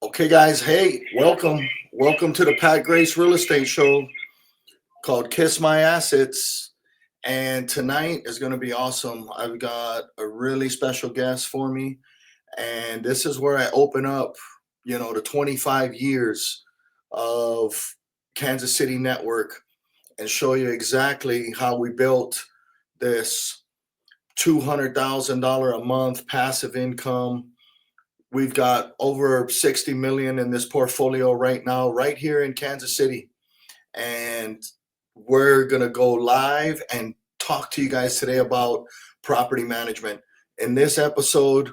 Okay, guys. Hey, welcome. Welcome to the Pat Grace Real Estate Show called Kiss My Assets. And tonight is going to be awesome. I've got a really special guest for me. And this is where I open up, the 25 years of Kansas City network and show you exactly how we built this $200,000 a month passive income. We've got over 60 million in this portfolio right now, right here in Kansas City. And we're going to go live and talk to you guys today about property management. In this episode,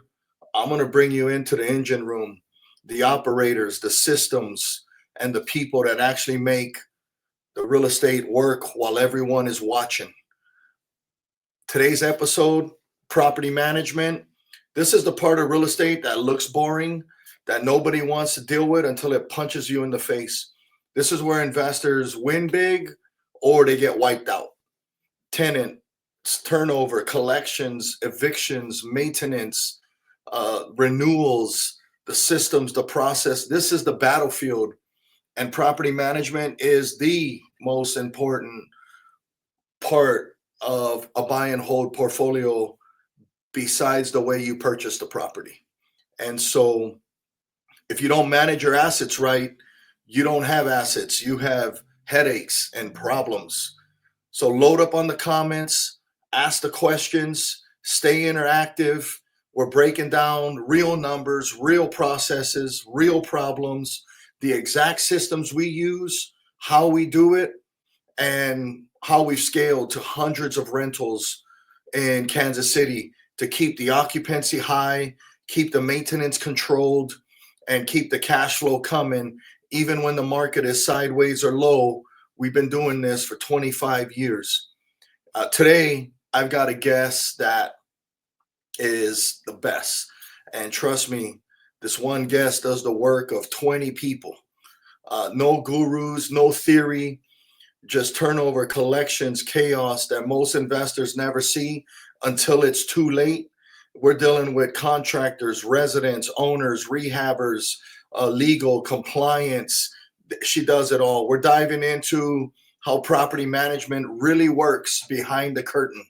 I'm going to bring you into the engine room, the operators, the systems, and the people that actually make the real estate work while everyone is watching. Today's episode, property management. This is the part of real estate that looks boring, that nobody wants to deal with until it punches you in the face. This is where investors win big or they get wiped out. Tenant, turnover, collections, evictions, maintenance, renewals, the systems, the process. This is the battlefield. And property management is the most important part of a buy and hold portfolio besides the way you purchase the property. And so if you don't manage your assets right, you don't have assets. You have headaches and problems. So load up on the comments, ask the questions, stay interactive. We're breaking down real numbers, real processes, real problems, the exact systems we use, how we do it, and how we've scaled to hundreds of rentals in Kansas City to keep the occupancy high, keep the maintenance controlled, and keep the cash flow coming, even when the market is sideways or low. We've been doing this for 25 years. Today, I've got a guest that is the best. And trust me, this one guest does the work of 20 people. No gurus, no theory, just turnover, collections, chaos that most investors never see until it's too late. We're dealing with contractors, residents, owners, rehabbers, legal, compliance. She does it all. We're diving into how property management really works behind the curtain,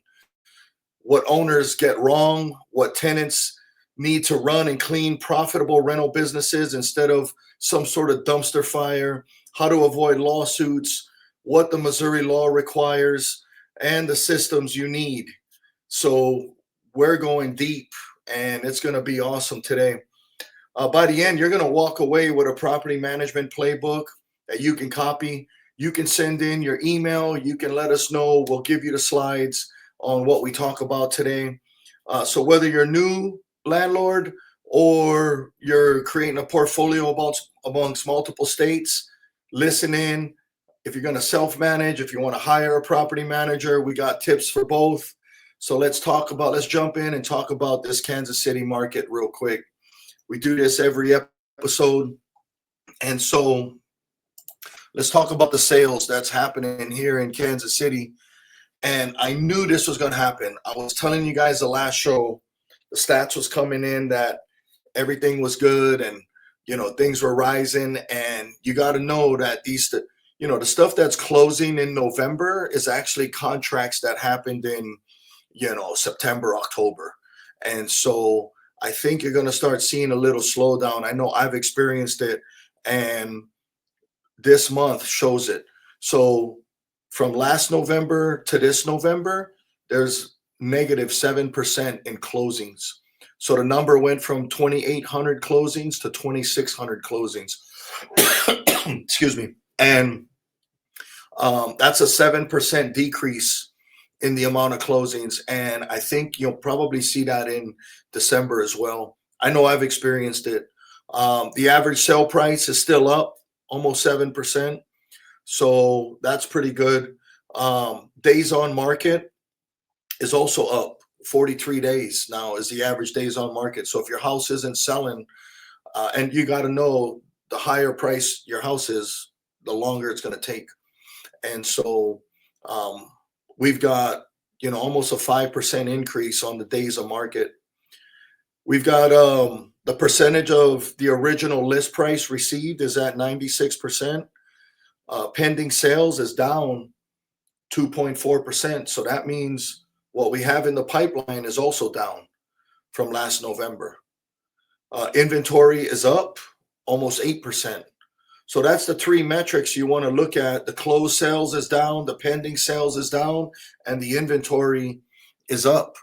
what owners get wrong, what tenants need to run and clean profitable rental businesses instead of some sort of dumpster fire, how to avoid lawsuits, what the Missouri law requires, and the systems you need. So we're going deep, and it's going to be awesome today. By the end, you're going to walk away with a property management playbook that you can copy. You can send in your email. You can let us know. We'll give you the slides on what we talk about today. So whether you're new landlord or you're creating a portfolio amongst multiple states, listen in. If you're going to self-manage, if you want to hire a property manager, we got tips for both. So let's jump in and talk about this Kansas City market real quick. We do this every episode. And so let's talk about the sales that's happening here in Kansas City. And I knew this was going to happen. I was telling you guys the last show, the stats was coming in that everything was good and, things were rising. And you got to know that the stuff that's closing in November is actually contracts that happened in, September, October. And so I think you're going to start seeing a little slowdown. I know I've experienced it, and this month shows it. So from last November to this November, there's negative 7% in closings. So the number went from 2,800 closings to 2,600 closings. Excuse me. And that's a 7% decrease in the amount of closings. And I think you'll probably see that in December as well. I know I've experienced it. The average sale price is still up almost 7%. So that's pretty good. Days on market is also up. 43 days now is the average days on market. So if your house isn't selling, and you got to know the higher price your house is, the longer it's going to take. And so we've got, almost a 5% increase on the days of market. We've got The percentage of the original list price received is at 96%. Pending sales is down 2.4%. So that means what we have in the pipeline is also down from last November. Inventory is up almost 8%. So that's the three metrics you want to look at. The closed sales is down, the pending sales is down, and the inventory is up.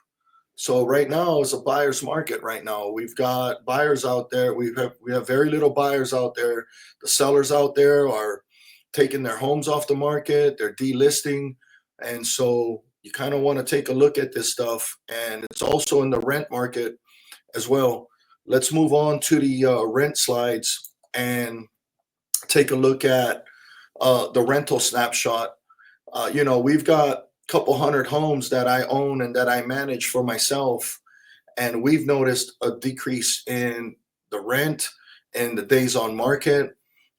So right now it's a buyer's market right now. We've got buyers out there. We have very little buyers out there. The sellers out there are taking their homes off the market. They're delisting. And so you kind of want to take a look at this stuff. And it's also in the rent market as well. Let's move on to the rent slides and take a look at the rental snapshot. We've got couple hundred homes that I own and that I manage for myself. And we've noticed a decrease in the rent and the days on market.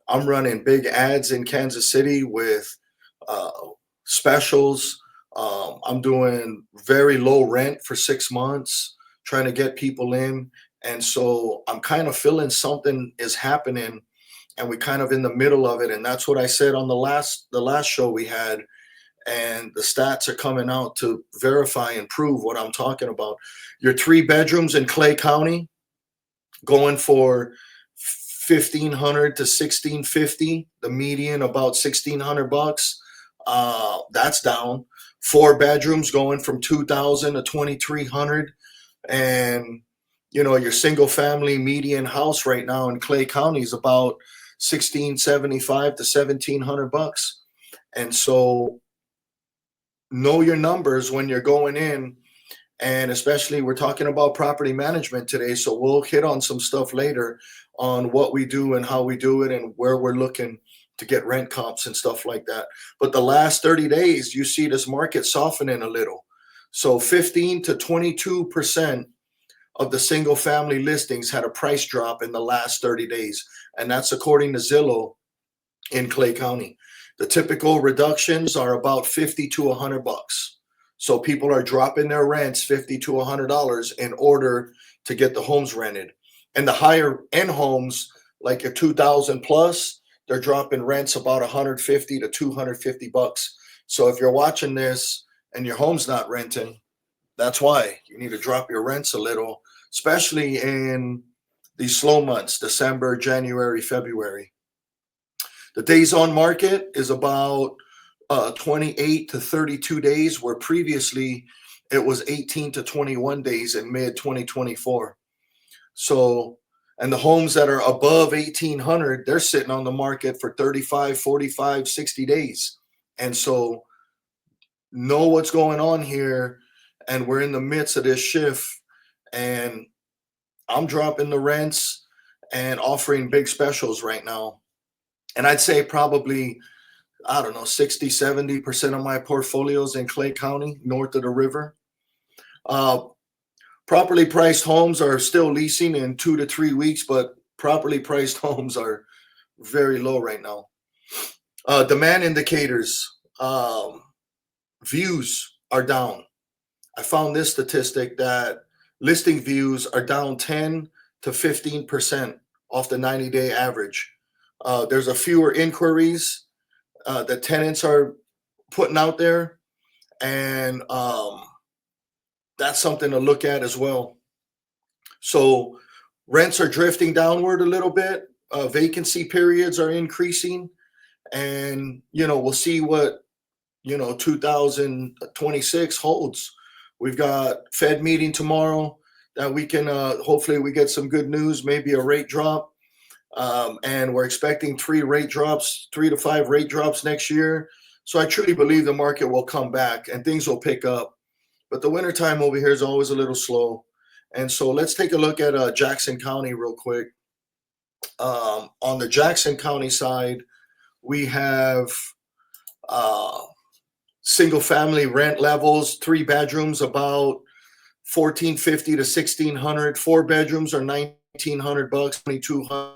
I'm running big ads in Kansas City with specials. I'm doing very low rent for 6 months, trying to get people in. And so I'm kind of feeling something is happening and we're kind of in the middle of it. And that's what I said on the last show we had. And the stats are coming out to verify and prove what I'm talking about. Your 3 bedrooms in Clay County going for $1,500 to $1,650, the median about $1,600. That's down. 4 bedrooms going from $2,000 to $2,300, and your single family median house right now in Clay County is about $1,675 to $1,700. And so know your numbers when you're going in, and especially we're talking about property management today, so we'll hit on some stuff later on what we do and how we do it and where we're looking to get rent comps and stuff like that. But the last 30 days you see this market softening a little. So 15 to 22% of the single family listings had a price drop in the last 30 days, and that's according to Zillow in Clay County. The typical reductions are about $50 to $100. So people are dropping their rents $50 to $100 in order to get the homes rented. And the higher end homes, like your 2,000 plus, they're dropping rents about $150 to $250. So if you're watching this and your home's not renting, that's why you need to drop your rents a little, especially in these slow months, December, January, February. The days on market is about 28 to 32 days, where previously it was 18 to 21 days in mid 2024. So, and the homes that are above 1,800, they're sitting on the market for 35, 45, 60 days. And so know what's going on here. And we're in the midst of this shift. And I'm dropping the rents and offering big specials right now. And I'd say probably, 60, 70% of my portfolios in Clay County, north of the river. Properly priced homes are still leasing in 2 to 3 weeks, but properly priced homes are very low right now. Demand indicators, views are down. I found this statistic that listing views are down 10 to 15% off the 90-day average. There's a fewer inquiries that tenants are putting out there, and that's something to look at as well. So rents are drifting downward a little bit. Vacancy periods are increasing, and we'll see what 2026 holds. We've got Fed meeting tomorrow that we can hopefully we get some good news, maybe a rate drop. And we're expecting 3 to 5 rate drops next year. So I truly believe the market will come back and things will pick up. But the wintertime over here is always a little slow. And so let's take a look at Jackson County real quick. On the Jackson County side, we have single family rent levels, 3 bedrooms about $1,450 to $1,600. 4 bedrooms are $1,900, $2,200.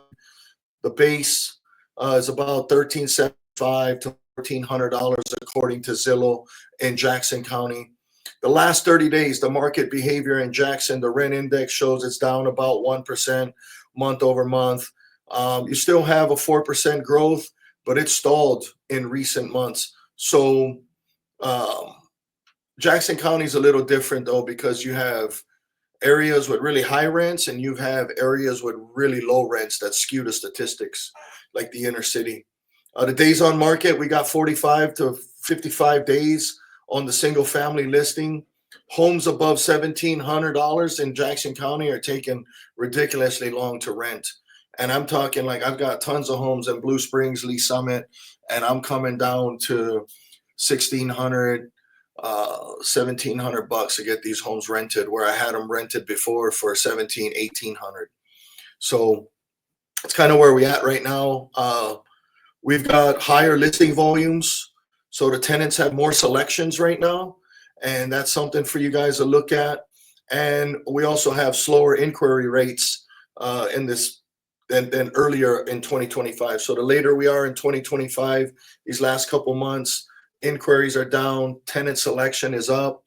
The base is about $1,375 to $1,400 according to Zillow in Jackson County. The last 30 days, the market behavior in Jackson, the rent index shows it's down about 1% month over month. You still have a 4% growth, but it's stalled in recent months. So um, Jackson County is a little different though, because you have areas with really high rents and you have areas with really low rents that skew the statistics, like the inner city. The days on market, we got 45 to 55 days on the single family listing. Homes above $1,700 in Jackson County are taking ridiculously long to rent. And I'm talking like I've got tons of homes in Blue Springs, Lee Summit, and I'm coming down to 1,600, 1,700 bucks to get these homes rented, where I had them rented before for 17, 1,800. So it's kind of where we at right now. We've got higher listing volumes, so the tenants have more selections right now, and that's something for you guys to look at. And we also have slower inquiry rates in this than earlier in 2025. So the later we are in 2025, these last couple months, inquiries are down, tenant selection is up,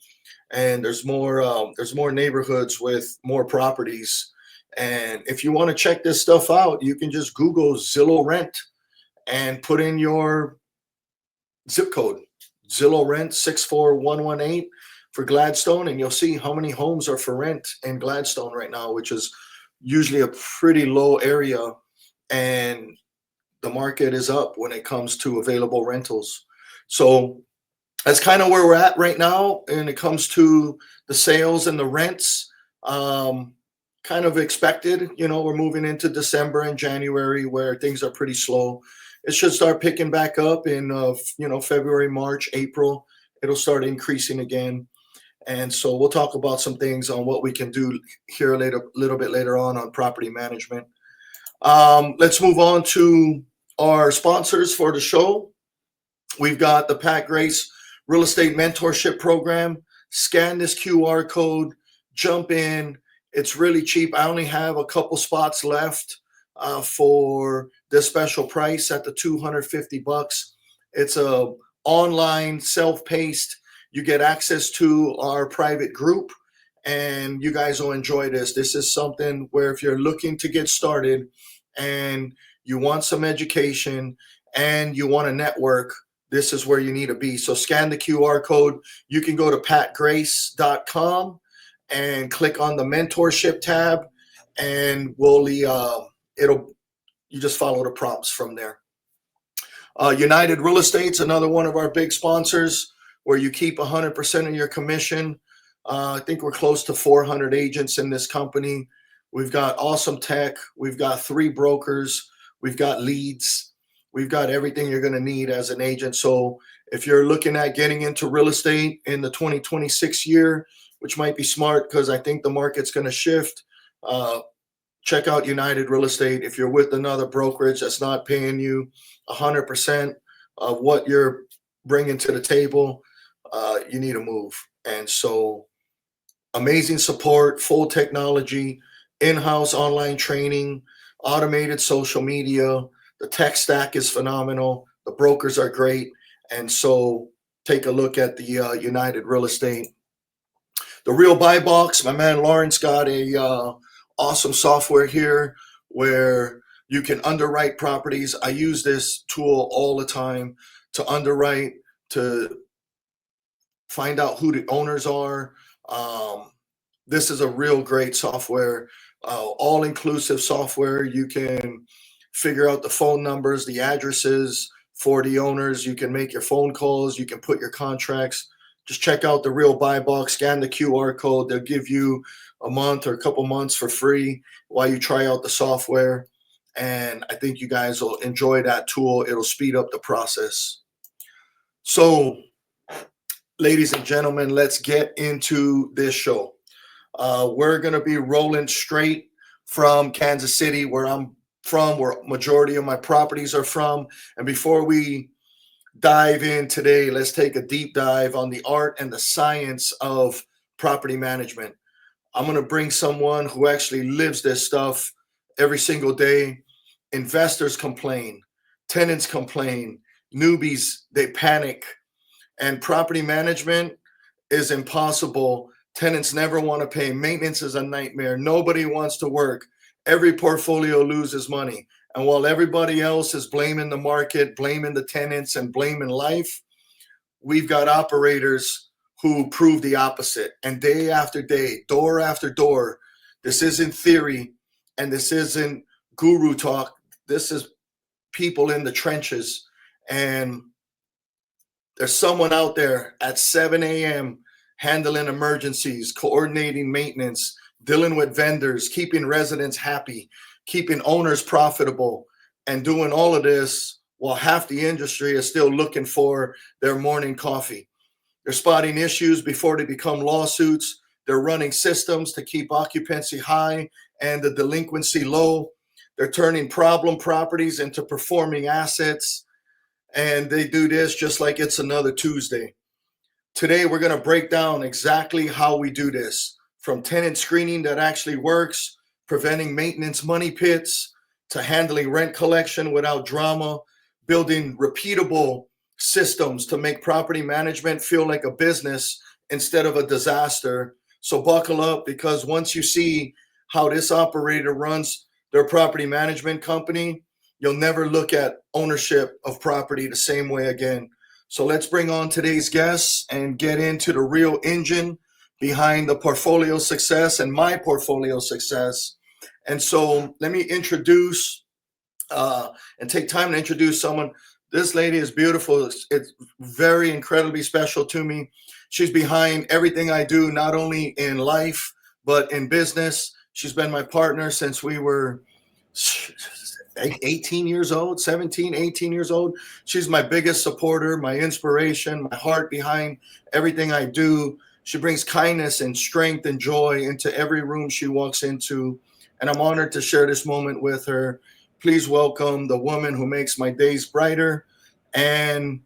and there's more neighborhoods with more properties. And if you want to check this stuff out, you can just Google Zillow Rent and put in your zip code, Zillow Rent 64118 for Gladstone, and you'll see how many homes are for rent in Gladstone right now, which is usually a pretty low area, and the market is up when it comes to available rentals. So that's kind of where we're at right now when it comes to the sales and the rents. Kind of expected, we're moving into December and January where things are pretty slow. It should start picking back up in February, March, April. It'll start increasing again. And so we'll talk about some things on what we can do here a little bit later on property management. Let's move on to our sponsors for the show. We've got the Pat Grace Real Estate Mentorship Program. Scan this QR code, jump in. It's really cheap. I only have a couple spots left for this special price at the $250. It's a online, self-paced. You get access to our private group, and you guys will enjoy this. This is something where if you're looking to get started and you want some education and you want to network, this is where you need to be. So scan the QR code. You can go to patgrace.com and click on the mentorship tab, and you just follow the prompts from there. United Real Estate's another one of our big sponsors, where you keep 100% of your commission. I think we're close to 400 agents in this company. We've got awesome tech. We've got 3 brokers. We've got leads. We've got everything you're going to need as an agent. So if you're looking at getting into real estate in the 2026 year, which might be smart because I think the market's going to shift, check out United Real Estate. If you're with another brokerage that's not paying you 100% of what you're bringing to the table, you need to move. And so amazing support, full technology, in-house online training, automated social media. The tech stack is phenomenal. The brokers are great. And so take a look at the United Real Estate. The Real Buy Box, my man Lawrence got a awesome software here where you can underwrite properties. I use this tool all the time to underwrite, to find out who the owners are. This is a real great software, all-inclusive software. You can figure out the phone numbers, the addresses for the owners. You can make your phone calls. You can put your contracts. Just check out the Real Buy Box, scan the QR code. They'll give you a month or a couple months for free while you try out the software. And I think you guys will enjoy that tool. It'll speed up the process. So, ladies and gentlemen, let's get into this show. We're going to be rolling straight from Kansas City, where I'm from, where majority of my properties are from. And before we dive in today, let's take a deep dive on the art and the science of property management. I'm going to bring someone who actually lives this stuff every single day. Investors complain, tenants complain, newbies, they panic. And property management is impossible. Tenants never want to pay. Maintenance is a nightmare. Nobody wants to work. Every portfolio loses money. And while everybody else is blaming the market, blaming the tenants, and blaming life, we've got operators who prove the opposite. And day after day, door after door, this isn't theory and this isn't guru talk. This is people in the trenches. And there's someone out there at 7 a.m. handling emergencies, coordinating maintenance, dealing with vendors, keeping residents happy, keeping owners profitable, and doing all of this while half the industry is still looking for their morning coffee. They're spotting issues before they become lawsuits. They're running systems to keep occupancy high and the delinquency low. They're turning problem properties into performing assets. And they do this just like it's another Tuesday. Today, we're going to break down exactly how we do this, from tenant screening that actually works, preventing maintenance money pits, to handling rent collection without drama, building repeatable systems to make property management feel like a business instead of a disaster. So buckle up, because once you see how this operator runs their property management company, you'll never look at ownership of property the same way again. So let's bring on today's guests and get into the real engine behind the portfolio success and my portfolio success. And so let me introduce and take time to introduce someone. This lady is beautiful. It's very incredibly special to me. She's behind everything I do, not only in life, but in business. She's been my partner since we were 18 years old, 17, 18 years old. She's my biggest supporter, my inspiration, my heart behind everything I do. She brings kindness and strength and joy into every room she walks into. And I'm honored to share this moment with her. Please welcome the woman who makes my days brighter and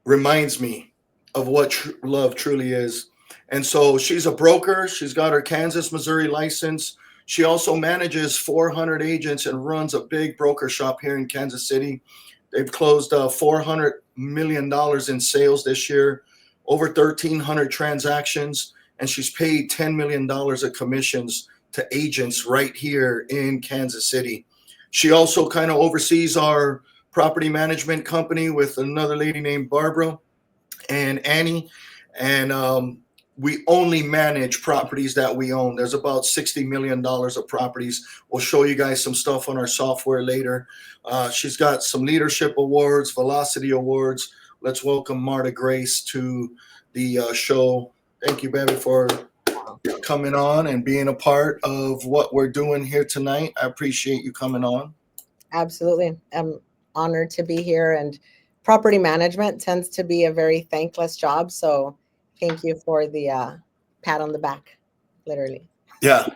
reminds me of what love truly is. And so she's a broker. She's got her Kansas, Missouri license. She also manages 400 agents and runs a big broker shop here in Kansas City. They've closed $400 million in sales this year, over 1,300 transactions, and she's paid $10 million of commissions to agents right here in Kansas City. She also kind of oversees our property management company with another lady named Barbara and Annie. And we only manage properties that we own. There's about $60 million of properties. We'll show you guys some stuff on our software later. She's got some leadership awards, velocity awards. Let's welcome Marta Grace to the show. Thank you, baby, for coming on and being a part of what we're doing here tonight. I appreciate you coming on. Absolutely. I'm honored to be here. And property management tends to be a very thankless job. So thank you for the pat on the back, literally. Yeah.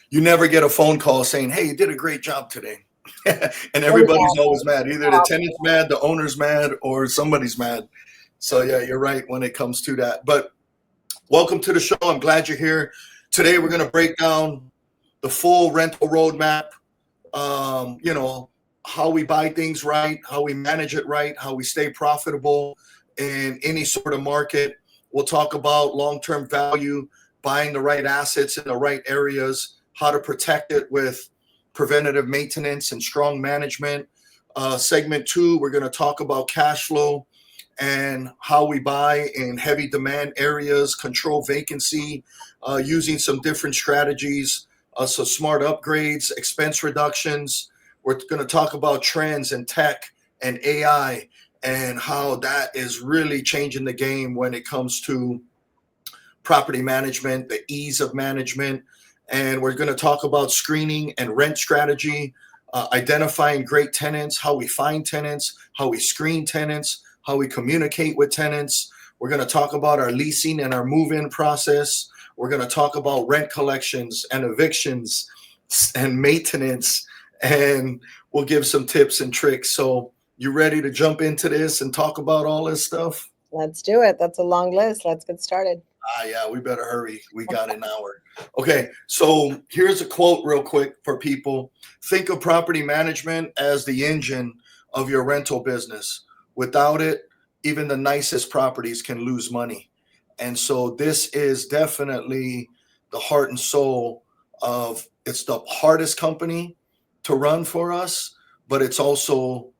You never get a phone call saying, hey, you did a great job today. And everybody's always mad. Either the tenant's mad, the owner's mad, or somebody's mad. So yeah, you're right when it comes to that. But welcome to the show. I'm glad you're here. Today we're going to break down the full rental roadmap. How we buy things right, how we manage it right, how we stay profitable in any sort of market. We'll talk about long-term value, buying the right assets in the right areas, how to protect it with preventative maintenance and strong management. Segment 2, we're going to talk about cash flow and how we buy in heavy demand areas, control vacancy, using some different strategies, so smart upgrades, expense reductions. We're going to talk about trends in tech and AI and how that is really changing the game when it comes to property management, the ease of management. And we're going to talk about screening and rent strategy, identifying great tenants, how we find tenants, how we screen tenants, how we communicate with tenants. We're going to talk about our leasing and our move-in process. We're going to talk about rent collections and evictions and maintenance, and we'll give some tips and tricks. So you ready to jump into this and talk about all this stuff? Let's do it. That's a long list. Let's get started. Yeah, we better hurry. We got an hour. Okay, so here's a quote real quick for people. Think of property management as the engine of your rental business. Without it, even the nicest properties can lose money. And so this is definitely the heart and soul of, it's the hardest company to run for us, but it's also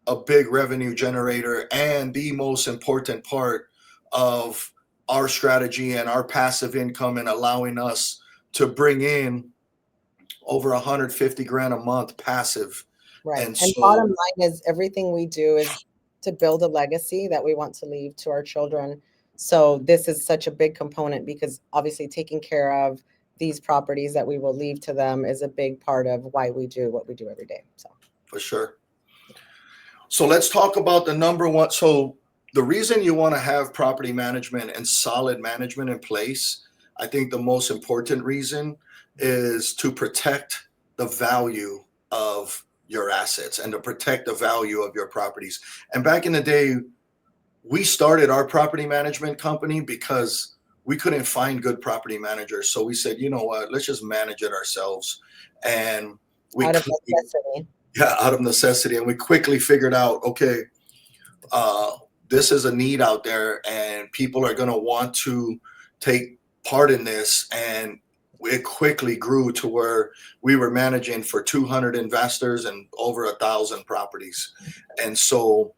a big revenue generator and the most important part of our strategy and our passive income, and allowing us to bring in over 150 grand a month passive. Right. And And bottom so line is everything we do is to build a legacy that we want to leave to our children. So this is such a big component because obviously taking care of these properties that we will leave to them is a big part of why we do what we do every day. So for sure. So let's talk about the number one. So the reason you want to have property management and solid management in place, I think the most important reason is to protect the value of your assets and to protect the value of your properties. And back in the day, we started our property management company because we couldn't find good property managers. So we said, you know what, let's just manage it ourselves. And we out of necessity. yeah, out of necessity. And we quickly figured out, okay, uh, this is a need out there, and people are going to want to take part in this. And it quickly grew to where we were managing for 200 investors and over 1,000 properties. And so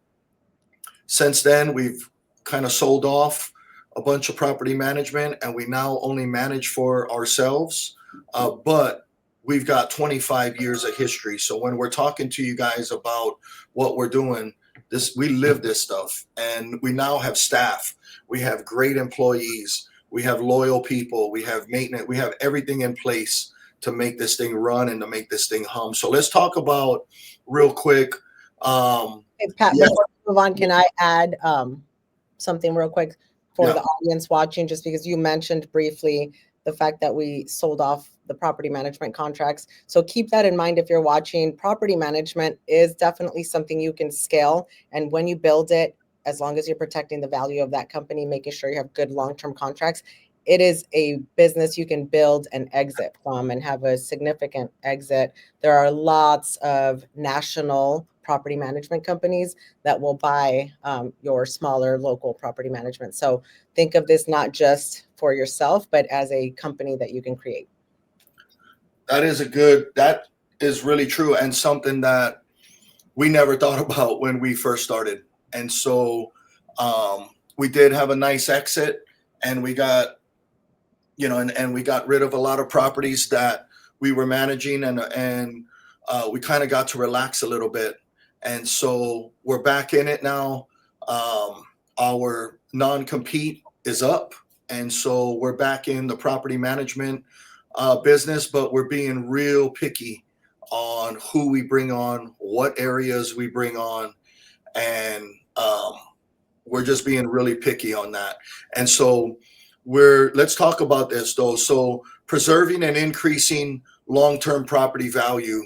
since then, we've kind of sold off a bunch of property management, and we now only manage for ourselves. But we've got 25 years of history. So when we're talking to you guys about what we're doing, this, we live this stuff, and we now have staff. We have great employees. We have loyal people. We have maintenance. We have everything in place to make this thing run and to make this thing hum. So let's talk about real quick. Hey, Pat, Yeah, before we move on, can I add something real quick for yeah. the audience watching? Just because you mentioned briefly the fact that we sold off the property management contracts. So keep that in mind if you're watching. Property management is definitely something you can scale. And when you build it, as long as you're protecting the value of that company, making sure you have good long-term contracts, it is a business you can build and exit from and have a significant exit. There are lots of national property management companies that will buy your smaller local property management. So think of this not just for yourself, but as a company that you can create. That is really true, and something that we never thought about when we first started. And so we did have a nice exit, and we got, and we got rid of a lot of properties that we were managing, and we kind of got to relax a little bit. And so we're back in it now. Our non-compete is up, and so we're back in the property management business, but we're being real picky on who we bring on, what areas we bring on, and we're just being really picky on that. And so let's talk about this though. So preserving and increasing long-term property value,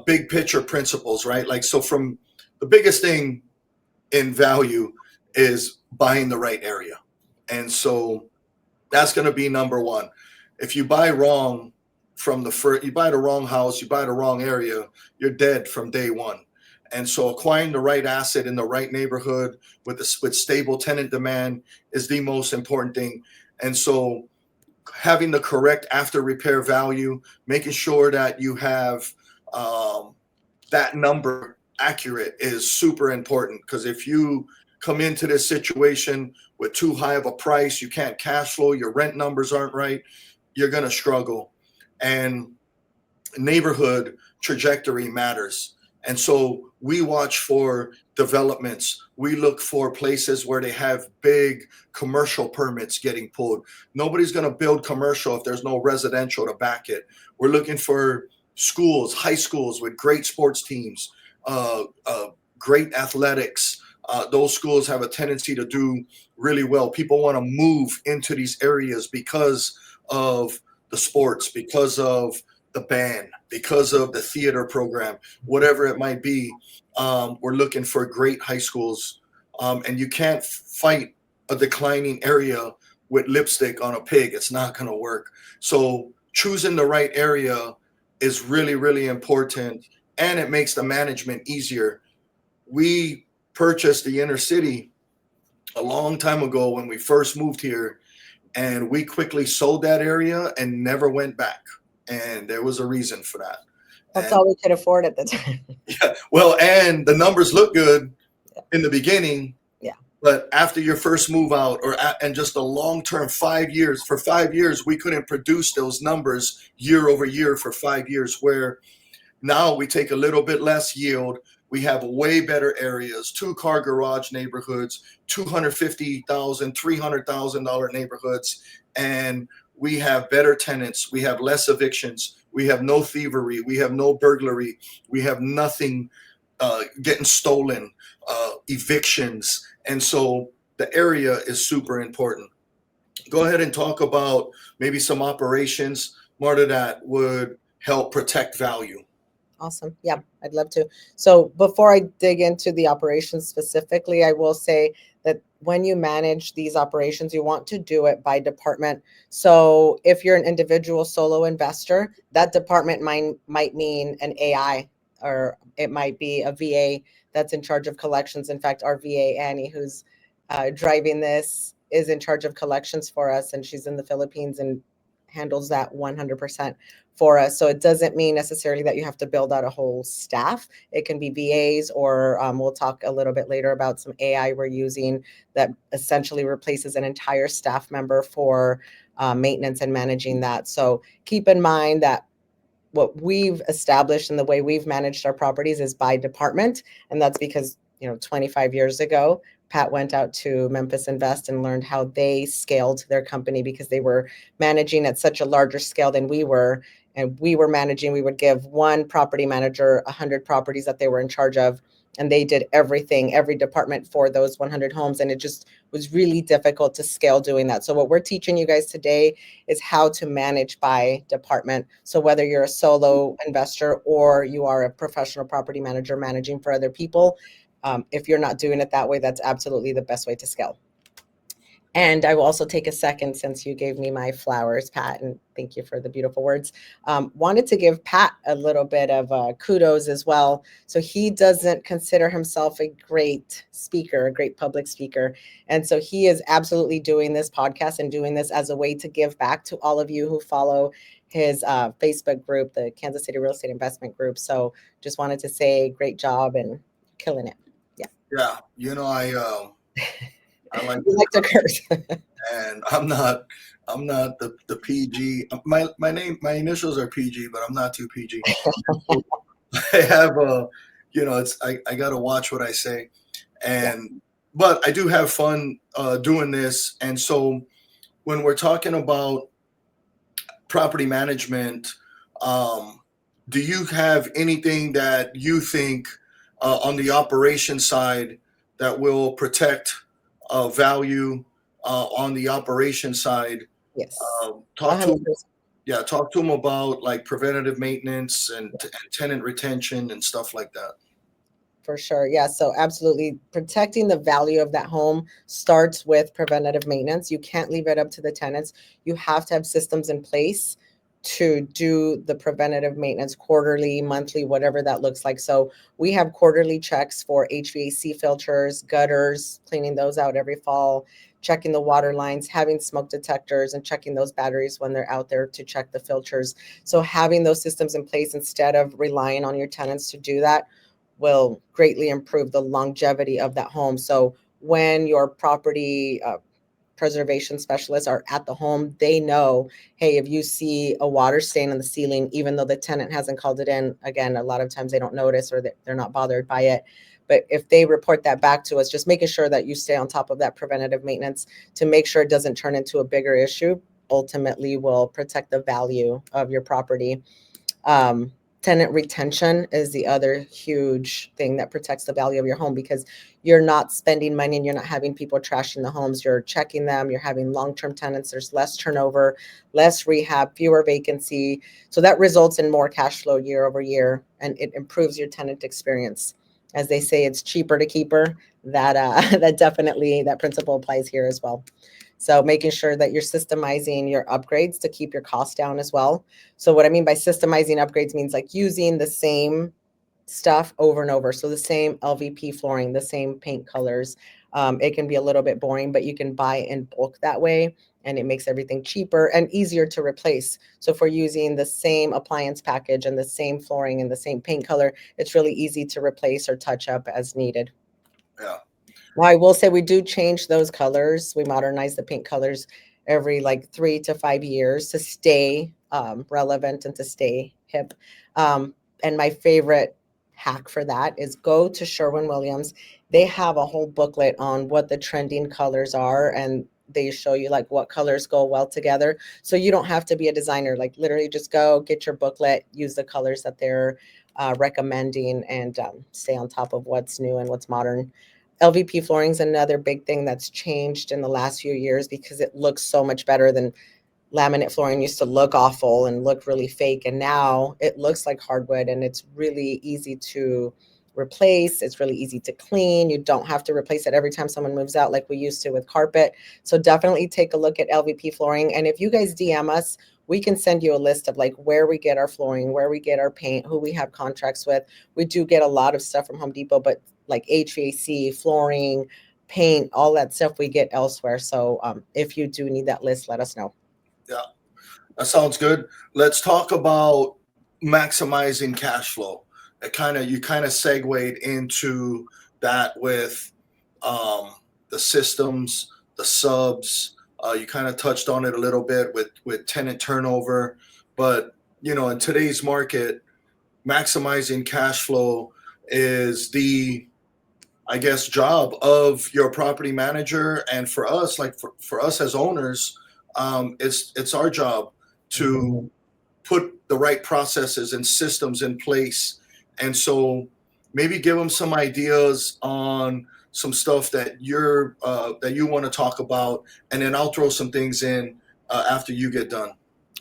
big picture principles, right? Like, so from the biggest thing in value is buying the right area. And so that's going to be number one. If you buy wrong from the first, you buy the wrong house, you buy the wrong area, you're dead from day one. And so acquiring the right asset in the right neighborhood with stable tenant demand is the most important thing. And so having the correct after repair value, making sure that you have that number accurate is super important. Because if you come into this situation with too high of a price, you can't cash flow, your rent numbers aren't right, you're going to struggle. And neighborhood trajectory matters. And so we watch for developments. We look for places where they have big commercial permits getting pulled. Nobody's going to build commercial if there's no residential to back it. We're looking for schools, high schools with great sports teams, great athletics. Those schools have a tendency to do really well. People want to move into these areas because of the sports, because of the band, because of the theater program, whatever it might be. We're looking for great high schools. And you can't fight a declining area with lipstick on a pig. It's not going to work. So choosing the right area is really, really important. And it makes the management easier. We purchased the inner city a long time ago when we first moved here, and we quickly sold that area and never went back. And there was a reason for that. That's And all we could afford at the time. yeah, well, and the numbers look good Yeah. in the beginning, Yeah. but after your first move out, and just a long term 5 years, for 5 years, we couldn't produce those numbers year over year for 5 years. Where now we take a little bit less yield. We have way better areas, 2-car garage neighborhoods, $250,000, $300,000 neighborhoods, and we have better tenants. We have less evictions. We have no thievery. We have no burglary. We have nothing getting stolen, evictions, and so the area is super important. Go ahead and talk about maybe some operations, Marta, that would help protect value. Awesome. Yeah, I'd love to. So before I dig into the operations specifically, I will say that when you manage these operations, you want to do it by department. So if you're an individual solo investor, that department might mean an AI, or it might be a VA that's in charge of collections. In fact, our VA, Annie, who's driving this, is in charge of collections for us, and she's in the Philippines and handles that 100% for us. So it doesn't mean necessarily that you have to build out a whole staff. It can be VAs, or we'll talk a little bit later about some AI we're using that essentially replaces an entire staff member for maintenance and managing that. So keep in mind that what we've established and the way we've managed our properties is by department. And that's because, 25 years ago, Pat went out to Memphis Invest and learned how they scaled their company, because they were managing at such a larger scale than we were. And we were managing, we would give one property manager 100 properties that they were in charge of. And they did everything, every department for those 100 homes. And it just was really difficult to scale doing that. So what we're teaching you guys today is how to manage by department. So whether you're a solo investor or you are a professional property manager managing for other people, if you're not doing it that way, that's absolutely the best way to scale. And I will also take a second, since you gave me my flowers, Pat, and thank you for the beautiful words. Wanted to give Pat a little bit of kudos as well. So he doesn't consider himself a great speaker, a great public speaker. And so he is absolutely doing this podcast and doing this as a way to give back to all of you who follow his Facebook group, the Kansas City Real Estate Investment Group. So just wanted to say great job and killing it. Yeah. Yeah, I like You like to curse. and I'm not the PG. My initials are PG, but I'm not too PG. I have I gotta watch what I say, and but I do have fun doing this. And so when we're talking about property management, um, do you have anything that you think on the operation side that will protect value on the operation side? Yes. Talk to 100%. Yeah, talk to them about like preventative maintenance and tenant retention and stuff like that. For sure. Yeah. So absolutely, protecting the value of that home starts with preventative maintenance. You can't leave it up to the tenants. You have to have systems in place to do the preventative maintenance quarterly, monthly, whatever that looks like. So we have quarterly checks for HVAC filters, gutters, cleaning those out every fall, checking the water lines, having smoke detectors, and checking those batteries when they're out there to check the filters. So having those systems in place instead of relying on your tenants to do that will greatly improve the longevity of that home. So when your property preservation specialists are at the home, they know, hey, if you see a water stain on the ceiling, even though the tenant hasn't called it in, again, a lot of times they don't notice, or they're not bothered by it. But if they report that back to us, just making sure that you stay on top of that preventative maintenance to make sure it doesn't turn into a bigger issue, ultimately will protect the value of your property. Tenant retention is the other huge thing that protects the value of your home, because you're not spending money and you're not having people trashing the homes. You're checking them. You're having long-term tenants. There's less turnover, less rehab, fewer vacancy. So that results in more cash flow year over year, and it improves your tenant experience. As they say, it's cheaper to keep her. That definitely, that principle applies here as well. So making sure that you're systemizing your upgrades to keep your costs down as well. So what I mean by systemizing upgrades means like using the same stuff over and over. So the same LVP flooring, the same paint colors. It can be a little bit boring, but you can buy in bulk that way, and it makes everything cheaper and easier to replace. So if we're using the same appliance package and the same flooring and the same paint color, it's really easy to replace or touch up as needed. Yeah. Now, I will say we do change those colors. We modernize the paint colors every like 3 to 5 years to stay relevant and to stay hip. And my favorite hack for that is go to Sherwin-Williams. They have a whole booklet on what the trending colors are, and they show you like what colors go well together. So you don't have to be a designer. Like literally just go get your booklet, use the colors that they're recommending, and stay on top of what's new and what's modern. LVP flooring is another big thing that's changed in the last few years because it looks so much better than laminate flooring used to look awful and look really fake. And now it looks like hardwood, and it's really easy to replace. It's really easy to clean. You don't have to replace it every time someone moves out like we used to with carpet. So definitely take a look at LVP flooring. And if you guys DM us, we can send you a list of like where we get our flooring, where we get our paint, who we have contracts with. We do get a lot of stuff from Home Depot, but like HVAC, flooring, paint, all that stuff we get elsewhere. So if you do need that list, let us know. Yeah, that sounds good. Let's talk about maximizing cash flow. You kind of segued into that with the systems, the subs. You kind of touched on it a little bit with tenant turnover, but in today's market, maximizing cash flow is the, I guess, job of your property manager. And for us, like for us as owners, it's our job to put the right processes and systems in place. And so maybe give them some ideas on some stuff that you want to talk about, and then I'll throw some things in after you get done.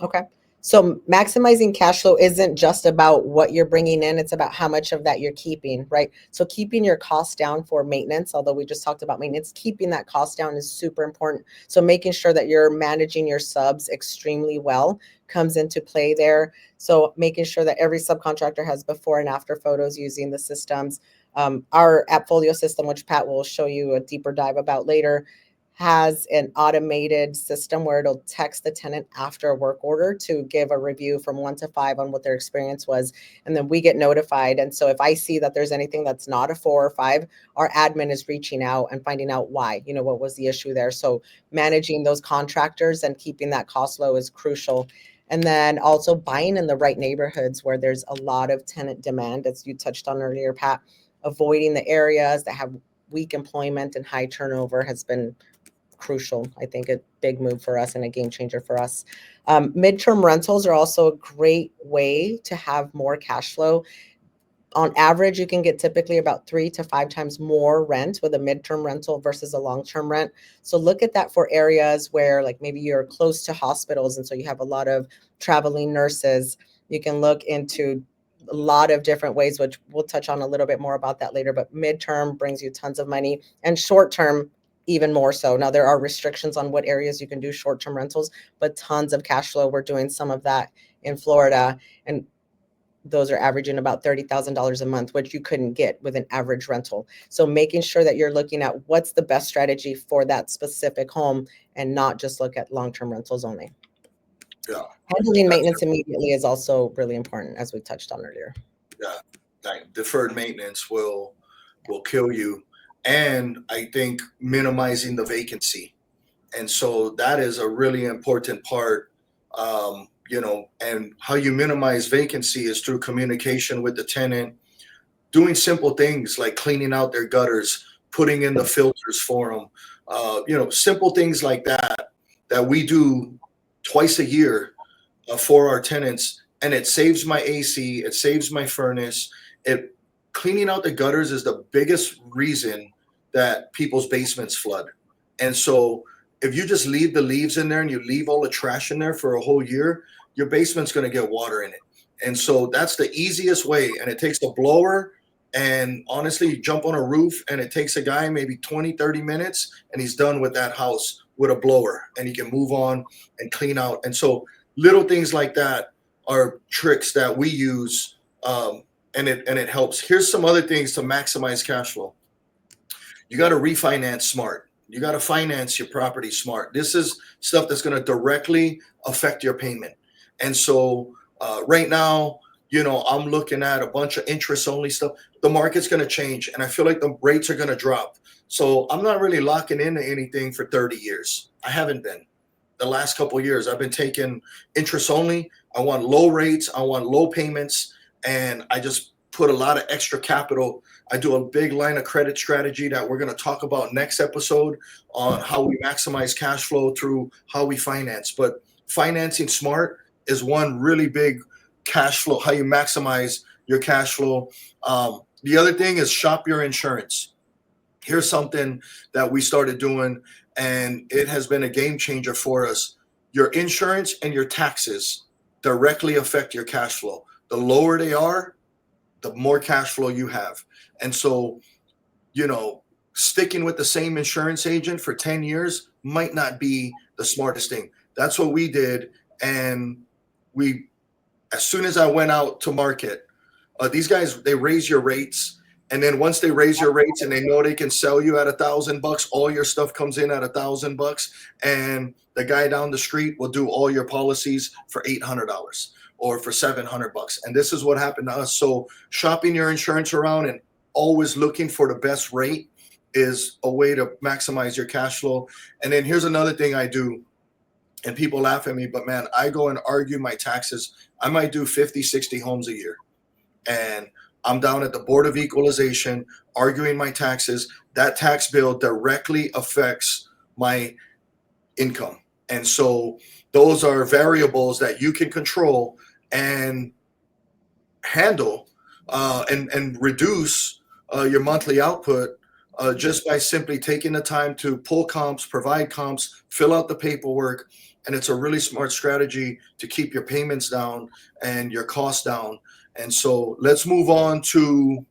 Okay. So maximizing cash flow isn't just about what you're bringing in, it's about how much of that you're keeping, right? So keeping your costs down for maintenance, although we just talked about maintenance, keeping that cost down is super important. So making sure that you're managing your subs extremely well comes into play there. So making sure that every subcontractor has before and after photos using the systems. Our AppFolio system, which Pat will show you a deeper dive about later, has an automated system where it'll text the tenant after a work order to give a review from 1 to 5 on what their experience was. And then we get notified. And so if I see that there's anything that's not a 4 or 5, our admin is reaching out and finding out why, what was the issue there. So managing those contractors and keeping that cost low is crucial. And then also buying in the right neighborhoods where there's a lot of tenant demand, as you touched on earlier, Pat. Avoiding the areas that have weak employment and high turnover has been crucial. I think a big move for us and a game changer for us. Midterm rentals are also a great way to have more cash flow. On average, you can get typically about 3 to 5 times more rent with a midterm rental versus a long-term rent. So look at that for areas where like maybe you're close to hospitals, and so you have a lot of traveling nurses. You can look into a lot of different ways, which we'll touch on a little bit more about that later, but midterm brings you tons of money, and short-term even more so. Now there are restrictions on what areas you can do short-term rentals, but tons of cash flow. We're doing some of that in Florida, and those are averaging about $30,000 a month, which you couldn't get with an average rental. So making sure that you're looking at what's the best strategy for that specific home and not just look at long-term rentals only. Yeah. Handling maintenance immediately is also really important, as we touched on earlier. Yeah. Like deferred maintenance will kill you. And I think minimizing the vacancy. And so that is a really important part. And how you minimize vacancy is through communication with the tenant, doing simple things like cleaning out their gutters, putting in the filters for them, simple things like that we do twice a year for our tenants. And it saves my AC, it saves my furnace. Cleaning out the gutters is the biggest reason that people's basements flood. And so if you just leave the leaves in there and you leave all the trash in there for a whole year, your basement's going to get water in it. And so that's the easiest way. And it takes a blower. And honestly, you jump on a roof and it takes a guy maybe 20, 30 minutes and he's done with that house with a blower, and he can move on and clean out. And so little things like that are tricks that we use and it helps. Here's some other things to maximize cash flow. You got to refinance smart. You got to finance your property smart. This is stuff that's going to directly affect your payment. And so right now, I'm looking at a bunch of interest only stuff. The market's going to change, and I feel like the rates are going to drop. So I'm not really locking into anything for 30 years. I haven't been. The last couple of years, I've been taking interest only. I want low rates. I want low payments, and I just put a lot of extra capital. I do a big line of credit strategy that we're going to talk about next episode on how we maximize cash flow through how we finance. But financing smart is one really big cash flow, how you maximize your cash flow. The other thing is shop your insurance. Here's something that we started doing, and it has been a game changer for us. Your insurance and your taxes directly affect your cash flow. The lower they are, the more cash flow you have. And so, sticking with the same insurance agent for 10 years might not be the smartest thing. That's what we did. And as soon as I went out to market, these guys, they raise your rates. And then once they raise your rates and they know they can sell you at $1,000, all your stuff comes in at $1,000, and the guy down the street will do all your policies for $800 or for $700. And this is what happened to us. So shopping your insurance around and always looking for the best rate is a way to maximize your cash flow. And then here's another thing I do, and people laugh at me, but man, I go and argue my taxes. I might do 50, 60 homes a year. And I'm down at the Board of Equalization arguing my taxes. That tax bill directly affects my income. And so those are variables that you can control and handle and reduce your monthly output just by simply taking the time to pull comps, provide comps, fill out the paperwork. And it's a really smart strategy to keep your payments down and your costs down. And so let's move on to.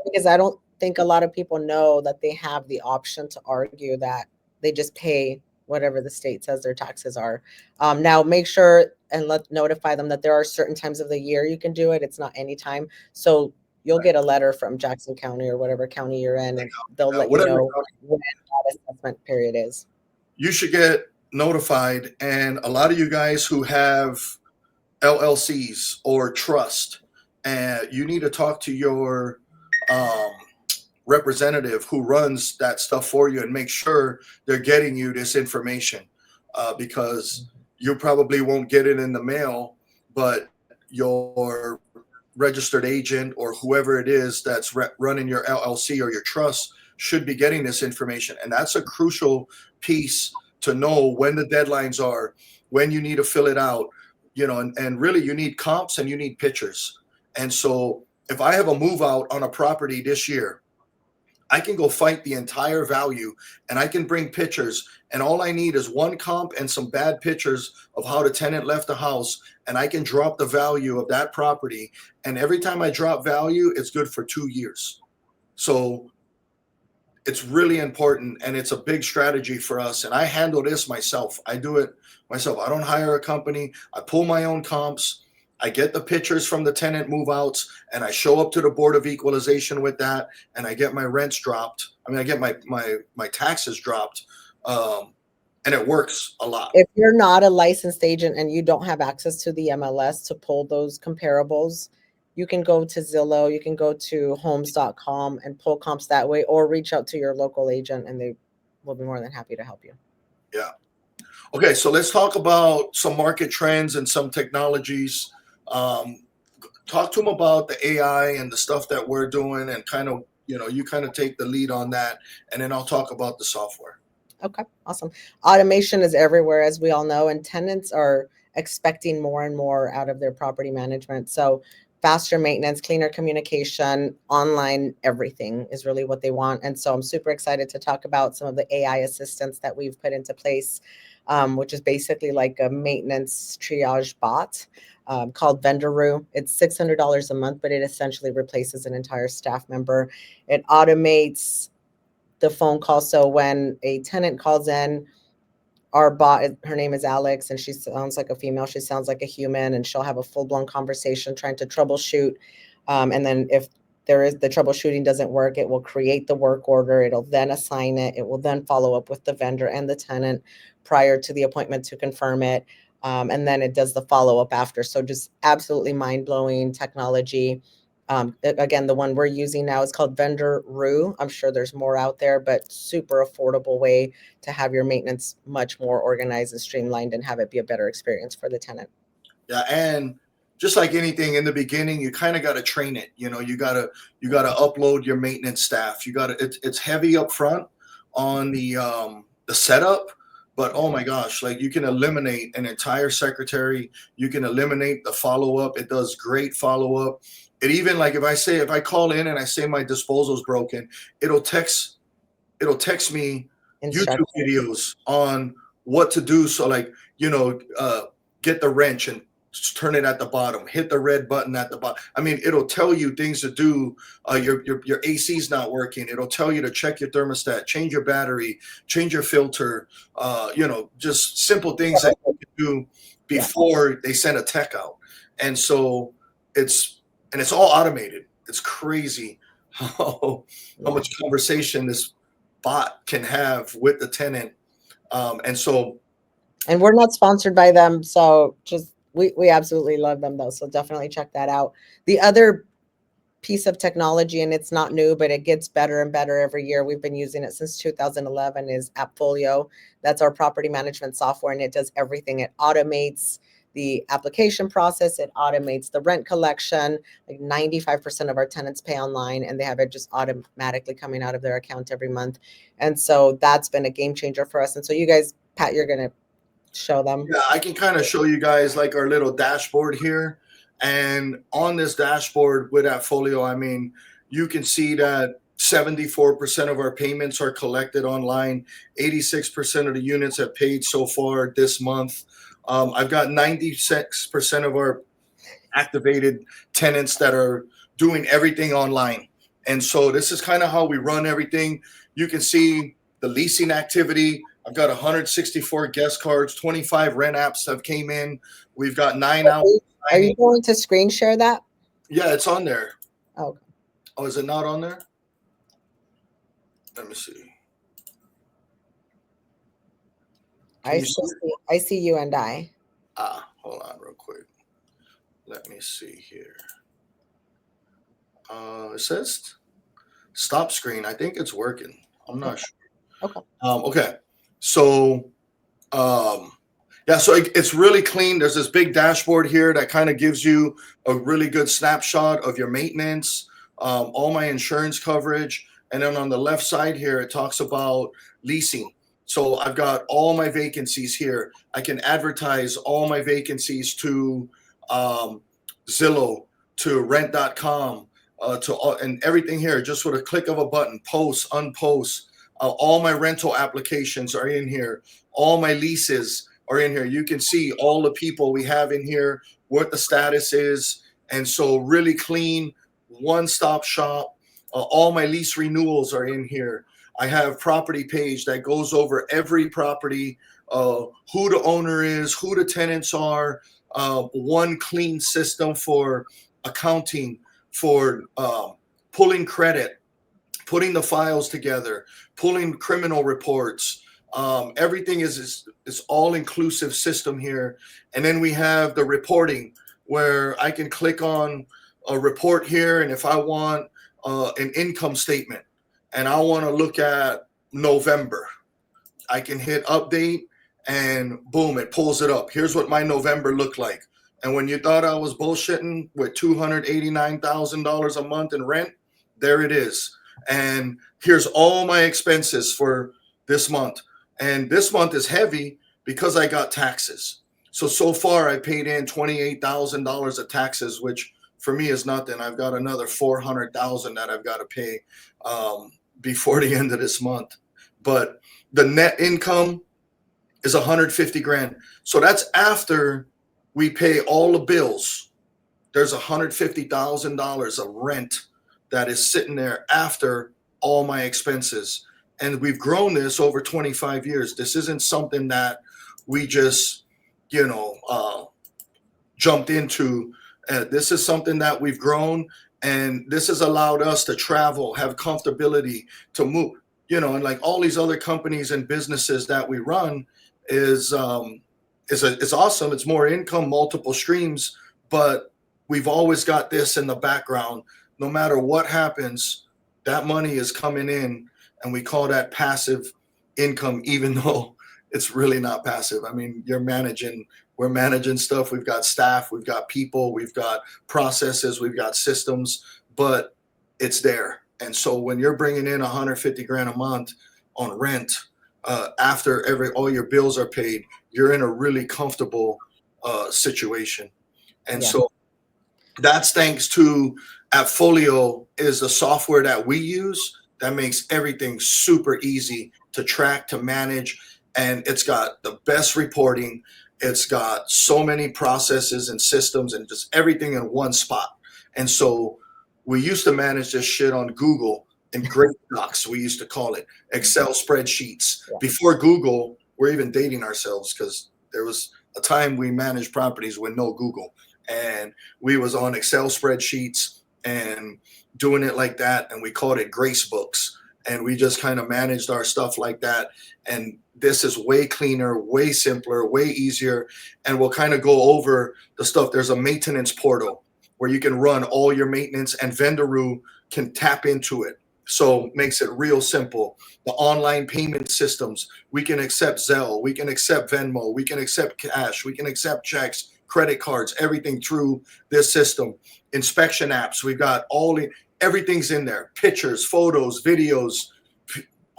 Because I don't think a lot of people know that they have the option to argue that they just pay whatever the state says their taxes are. Now make sure and notify them that there are certain times of the year you can do it. It's not any time. So you'll get a letter from Jackson County or whatever county you're in, and they'll let you know when that assessment period is. You should get notified. And a lot of you guys who have LLCs or trust, and you need to talk to your representative who runs that stuff for you and make sure they're getting you this information, because you probably won't get it in the mail, but your registered agent or whoever it is that's running your LLC or your trust should be getting this information. And that's a crucial piece to know when the deadlines are, when you need to fill it out, and really you need comps and you need pictures. And so if I have a move out on a property this year, I can go fight the entire value and I can bring pictures, and all I need is one comp and some bad pictures of how the tenant left the house, and I can drop the value of that property. And every time I drop value, it's good for 2 years. So it's really important, and it's a big strategy for us. And I handle this myself. I do it myself. I don't hire a company. I pull my own comps. I get the pictures from the tenant move outs, and I show up to the Board of Equalization with that, and I get my rents dropped. I get my taxes dropped, and it works a lot. If you're not a licensed agent and you don't have access to the MLS to pull those comparables, you can go to Zillow, you can go to homes.com and pull comps that way, or reach out to your local agent and they will be more than happy to help you. Yeah. Okay, so let's talk about some market trends and some technologies. Talk to them about the AI and the stuff that we're doing, and you kind of take the lead on that, and then I'll talk about the software. Okay, awesome. Automation is everywhere, as we all know, and tenants are expecting more and more out of their property management. So faster maintenance, cleaner communication, online, everything is really what they want. And so I'm super excited to talk about some of the AI assistants that we've put into place, which is basically like a maintenance triage bot called Vendoroo. It's $600 a month, but it essentially replaces an entire staff member. It automates the phone call. So when a tenant calls in, our bot, her name is Alex, and she sounds like a female. She sounds like a human, and she'll have a full-blown conversation trying to troubleshoot And then if there is the troubleshooting doesn't work, it will create the work order. It'll then assign it. It will then follow up with the vendor and the tenant prior to the appointment to confirm it. And then it does the follow-up after. So just absolutely mind-blowing technology. Again, the one we're using now is called Vendor Rue. I'm sure there's more out there, but super affordable way to have your maintenance much more organized and streamlined and have it be a better experience for the tenant. Yeah, and just like anything in the beginning, you kind of got to train it. You gotta upload your maintenance staff. It's heavy up front on the setup, but oh my gosh, like you can eliminate an entire secretary. You can eliminate the follow up. It does great follow up. It even, like, if I call in and I say my disposal's broken, it'll text me YouTube Instruction. videos on what to do. So, like, get the wrench and turn it at the bottom, hit the red button at the bottom. I mean, it'll tell you things to do. Your AC's not working. It'll tell you to check your thermostat, change your battery, change your filter. Just simple things that you can do before they send a tech out. And so it's all automated. It's crazy how much conversation this bot can have with the tenant. And we're not sponsored by them, so just we absolutely love them though. So definitely check that out. The other piece of technology, and it's not new, but it gets better and better every year. We've been using it since 2011, is Appfolio. That's our property management software, and it does everything. It automates the application process. It automates the rent collection. Like 95% of our tenants pay online, and they have it just automatically coming out of their account every month. And so that's been a game changer for us. And so you guys, Pat, you're going to show them. Yeah, I can kind of show you guys like our little dashboard here. And on this dashboard with Appfolio, I mean, you can see that 74% of our payments are collected online. 86% of the units have paid so far this month. I've got 96% of our activated tenants that are doing everything online. And so this is kind of how we run everything. You can see the leasing activity. I've got 164 guest cards, 25 rent apps have came in. We've got 9 out. Are you going to screen share that? Yeah, it's on there. Oh. Oh, is it not on there? Let me see. I see you and I. Hold on real quick. Let me see here. It says stop screen. I think it's working. I'm not sure. Okay. Okay. So, yeah, so it's really clean. There's this big dashboard here that kind of gives you a really good snapshot of your maintenance, all my insurance coverage. And then on the left side here, it talks about leasing. So I've got all my vacancies here. I can advertise all my vacancies to Zillow, to rent.com, and everything here, just with a click of a button, post, unpost. All my rental applications are in here. All my leases are in here. You can see all the people we have in here, what the status is. And so really clean, one-stop shop. All my lease renewals are in here. I have property page that goes over every property, who the owner is, who the tenants are, one clean system for accounting, for pulling credit, putting the files together, pulling criminal reports. Everything is all-inclusive system here. And then we have the reporting where I can click on a report here. And if I want an income statement and I want to look at November, I can hit update and boom, it pulls it up. Here's what my November looked like. And when you thought I was bullshitting with $289,000 a month in rent, there it is. And here's all my expenses for this month. And this month is heavy because I got taxes. So far I paid in $28,000 of taxes, which for me is nothing. I've got another $400,000 that I've got to pay before the end of this month. But the net income is 150 grand. So that's after we pay all the bills. There's $150,000 of rent that is sitting there after all my expenses. And we've grown this over 25 years. This isn't something that we just, jumped into. This is something that we've grown. And this has allowed us to travel, have comfortability, to move, and like all these other companies and businesses that we run is it's awesome. It's more income, multiple streams, but we've always got this in the background. No matter what happens, that money is coming in, and we call that passive income, even though it's really not passive. I mean, we're managing stuff. We've got staff, we've got people, we've got processes, we've got systems, but it's there. And so when you're bringing in 150 grand a month on rent, after all your bills are paid, you're in a really comfortable situation. And Yeah. so that's thanks to Appfolio, is the software that we use that makes everything super easy to track, to manage, and it's got the best reporting. It's got so many processes and systems and just everything in one spot. And so we used to manage this shit on Google in Great Docs, we used to call it, Excel spreadsheets. Yeah. Before Google, we're even dating ourselves, because there was a time we managed properties with no Google, and we was on Excel spreadsheets and doing it like that, and we called it grace books, and we just kind of managed our stuff like that. And this is way cleaner, way simpler, way easier. And we'll kind of go over the stuff. There's a maintenance portal where you can run all your maintenance, and Vendaroo can tap into it. So makes it real simple. The online payment systems, we can accept Zelle, we can accept Venmo, we can accept cash, we can accept checks, credit cards, everything through this system. Inspection apps, we've got everything's in there. Pictures, photos, videos,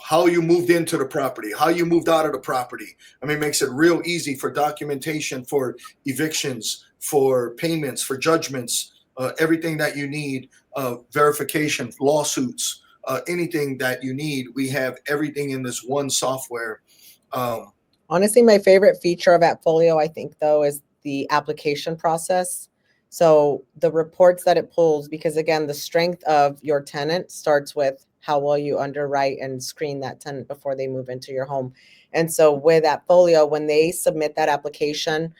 how you moved into the property, how you moved out of the property. I mean, it makes it real easy for documentation, for evictions, for payments, for judgments, everything that you need, verification, lawsuits, anything that you need. We have everything in this one software. Honestly, my favorite feature of Appfolio, I think, though, is the application process. So the reports that it pulls, because again, the strength of your tenant starts with how well you underwrite and screen that tenant before they move into your home. And so with Appfolio, when they submit that application,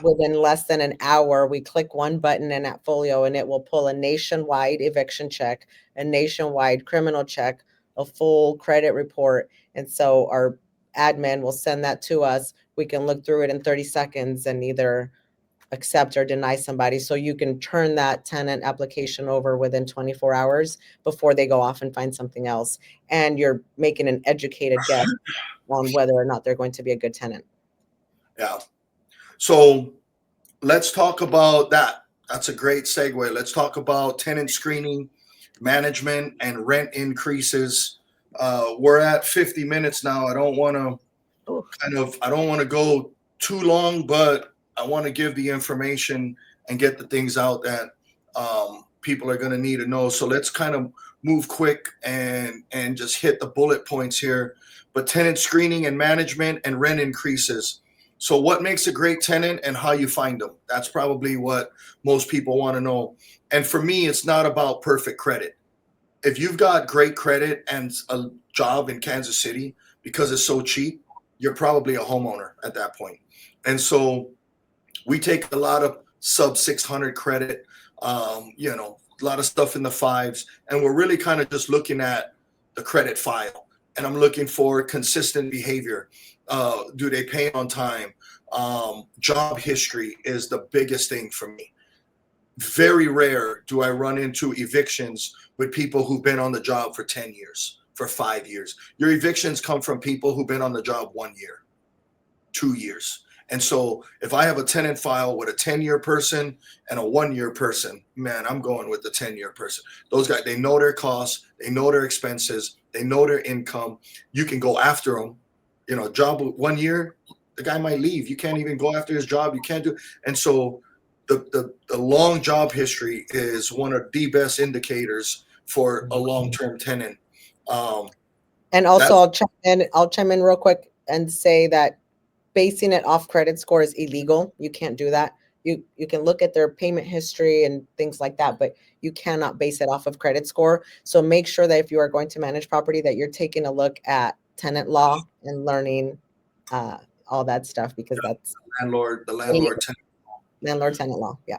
within less than an hour, we click one button in Appfolio and it will pull a nationwide eviction check, a nationwide criminal check, a full credit report. And so our admin will send that to us. We can look through it in 30 seconds and either accept or deny somebody. So you can turn that tenant application over within 24 hours before they go off and find something else. And you're making an educated guess on whether or not they're going to be a good tenant. Yeah. So let's talk about that. That's a great segue. Let's talk about tenant screening, management, and rent increases. We're at 50 minutes now. I don't want to go too long, but I want to give the information and get the things out that people are going to need to know. So let's kind of move quick and just hit the bullet points here. But tenant screening and management and rent increases. So what makes a great tenant and how you find them? That's probably what most people want to know. And for me, it's not about perfect credit. If you've got great credit and a job in Kansas City, because it's so cheap, you're probably a homeowner at that point. And so we take a lot of sub 600 credit, a lot of stuff in the fives, and we're really kind of just looking at the credit file. And I'm looking for consistent behavior. Do they pay on time? Job history is the biggest thing for me. Very rare do I run into evictions with people who've been on the job for 10 years, for 5 years. Your evictions come from people who've been on the job 1 year, 2 years. And so if I have a tenant file with a 10-year person and a 1-year person, man, I'm going with the 10-year person. Those guys, they know their costs, they know their expenses, they know their income. You can go after them. Job 1 year, the guy might leave. You can't even go after his job. You can't do. And so the long job history is one of the best indicators for a long-term tenant. And also I'll chime in real quick and say that basing it off credit score is illegal. You can't do that. You can look at their payment history and things like that, but you cannot base it off of credit score. So make sure that if you are going to manage property, that you're taking a look at tenant law and learning all that stuff, because that's the landlord tenant. Landlord tenant law. Yeah.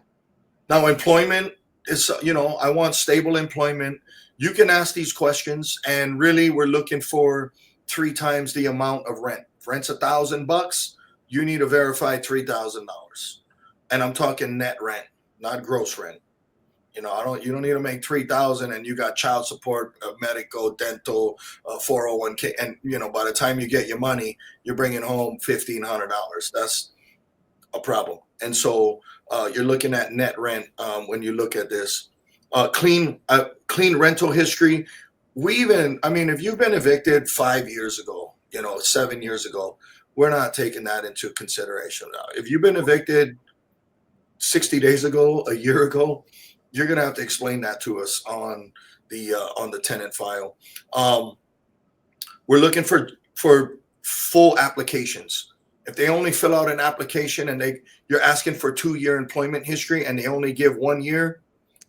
Now, employment, It's, I want stable employment. You can ask these questions, and really, we're looking for 3 times the amount of rent. If rent's $1,000, you need to verify $3,000, and I'm talking net rent, not gross rent. You don't need to make 3,000 and you got child support, medical, dental, 401k, and by the time you get your money, you're bringing home $1,500. That's a problem. And so you're looking at net rent when you look at this. Clean rental history. If you've been evicted 5 years ago, 7 years ago, we're not taking that into consideration now. If you've been evicted 60 days ago, a year ago, you're gonna have to explain that to us on the tenant file. We're looking for full applications. If they only fill out an application and you're asking for 2-year employment history and they only give 1 year,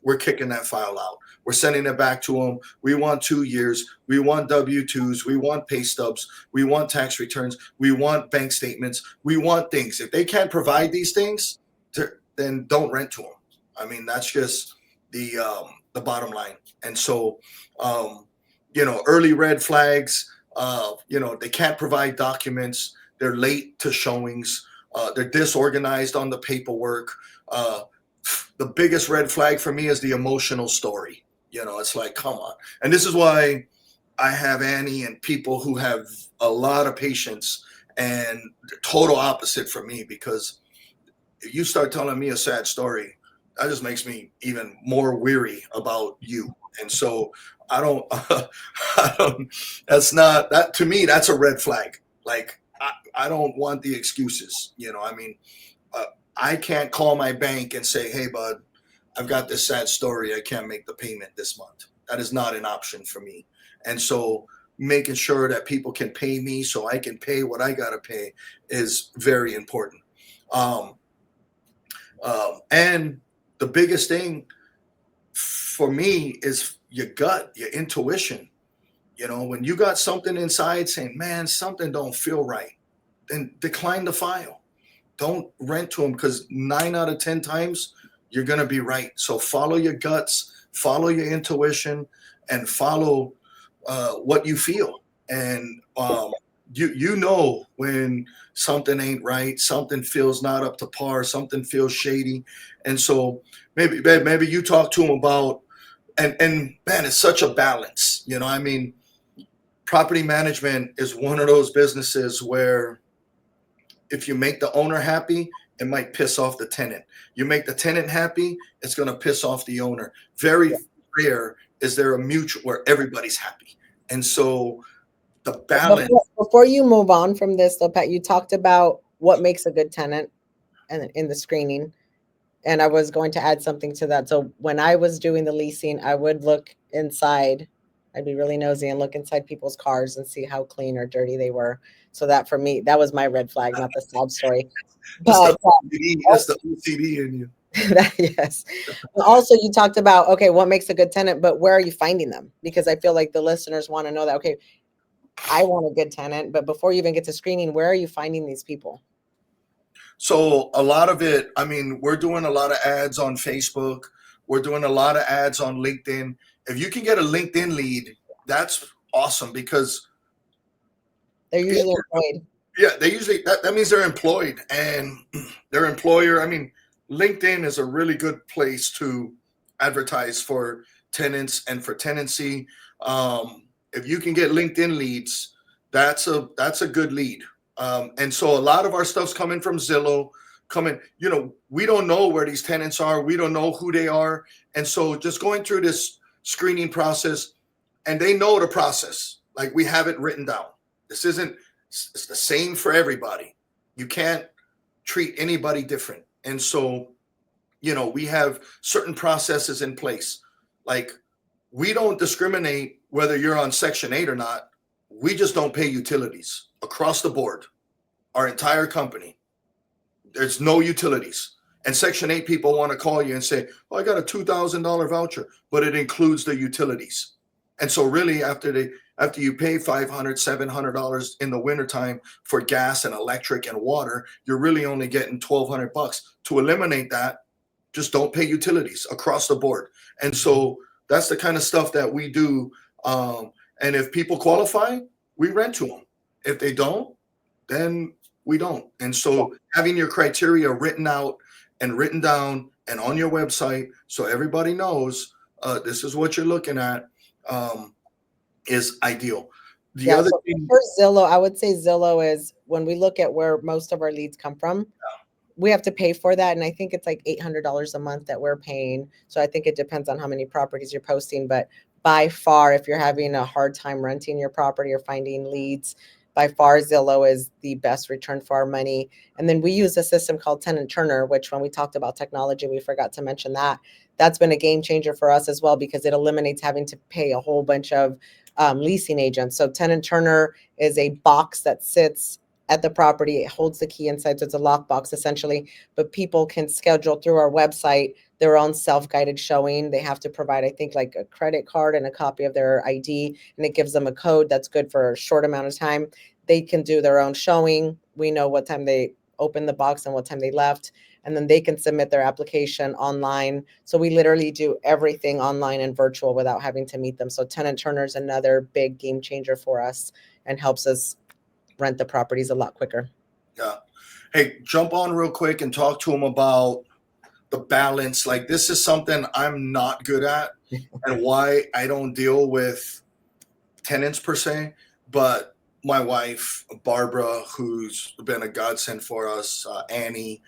we're kicking that file out. We're sending it back to them. We want 2 years. We want W-2s. We want pay stubs. We want tax returns. We want bank statements. We want things. If they can't provide these things, then don't rent to them. That's just the bottom line. And so, early red flags. They can't provide documents. They're late to showings. They're disorganized on the paperwork. The biggest red flag for me is the emotional story. It's like, come on. And this is why I have Annie and people who have a lot of patience, and the total opposite for me, because if you start telling me a sad story, that just makes me even more weary about you. And so I don't, that's not, that to me, that's a red flag. Like, I don't want the excuses. I can't call my bank and say, hey, bud, I've got this sad story. I can't make the payment this month. That is not an option for me. And so making sure that people can pay me so I can pay what I got to pay is very important. And the biggest thing for me is your gut, your intuition. When you got something inside saying, man, something don't feel right, then decline the file. Don't rent to them, because 9 out of 10 times you're going to be right. So follow your guts, follow your intuition, and follow what you feel. And when something ain't right, something feels not up to par, something feels shady. And so maybe you talk to them about, and man, it's such a balance. Property management is one of those businesses where if you make the owner happy, it might piss off the tenant. You make the tenant happy, it's going to piss off the owner. Very rare is there a mutual where everybody's happy. And so the balance. Before you move on from this, though, Pat, you talked about what makes a good tenant and in the screening. And I was going to add something to that. So when I was doing the leasing, I would look inside. I'd be really nosy and look inside people's cars and see how clean or dirty they were. So that for me, that was my red flag, not the sob story. But that's the OCD in you. Yes. Also, you talked about, okay, what makes a good tenant, but where are you finding them? Because I feel like the listeners want to know that, okay, I want a good tenant, but before you even get to screening, where are you finding these people? So a lot of it, we're doing a lot of ads on Facebook. We're doing a lot of ads on LinkedIn. If you can get a LinkedIn lead, that's awesome, because they're usually employed. Yeah, that means they're employed, and their employer. LinkedIn is a really good place to advertise for tenants and for tenancy. If you can get LinkedIn leads, that's a good lead. And so a lot of our stuff's coming from Zillow. We don't know where these tenants are. We don't know who they are. And so just going through this screening process, and they know the process. Like, we have it written down. It's the same for everybody. You can't treat anybody different. And so, we have certain processes in place. Like, we don't discriminate whether you're on Section 8 or not. We just don't pay utilities across the board. Our entire company, there's no utilities. And Section 8 people want to call you and say, oh, I got a $2,000 voucher, but it includes the utilities. And so really, after you pay $500, $700 in the wintertime for gas and electric and water, you're really only getting $1,200. To eliminate that, just don't pay utilities across the board. And so that's the kind of stuff that we do. And if people qualify, we rent to them. If they don't, then we don't. And so having your criteria written out and written down and on your website so everybody knows this is what you're looking at is ideal. The Yeah, other so thing, for Zillow, I would say Zillow is when we look at where most of our leads come from, we have to pay for that. And I think it's like $800 a month that we're paying. So I think it depends on how many properties you're posting. But by far, if you're having a hard time renting your property or finding leads, by far Zillow is the best return for our money. And then we use a system called Tenant Turner, which when we talked about technology, we forgot to mention that. That's been a game changer for us as well because it eliminates having to pay a whole bunch of leasing agents. So Tenant Turner is a box that sits at the property. It holds the key inside, so it's a lockbox essentially, but people can schedule through our website their own self-guided showing. They have to provide, I think, like a credit card and a copy of their ID, and it gives them a code that's good for a short amount of time. They can do their own showing. We know what time they opened the box and what time they left, and then they can submit their application online. So we literally do everything online and virtual without having to meet them. So Tenant Turner is another big game changer for us and helps us rent the properties a lot quicker. yeah. Hey, jump on real quick and talk to them about the balance. Like this is something I'm not good at and why I don't deal with tenants per se, but my wife, Barbara, who's been a godsend for us, Annie,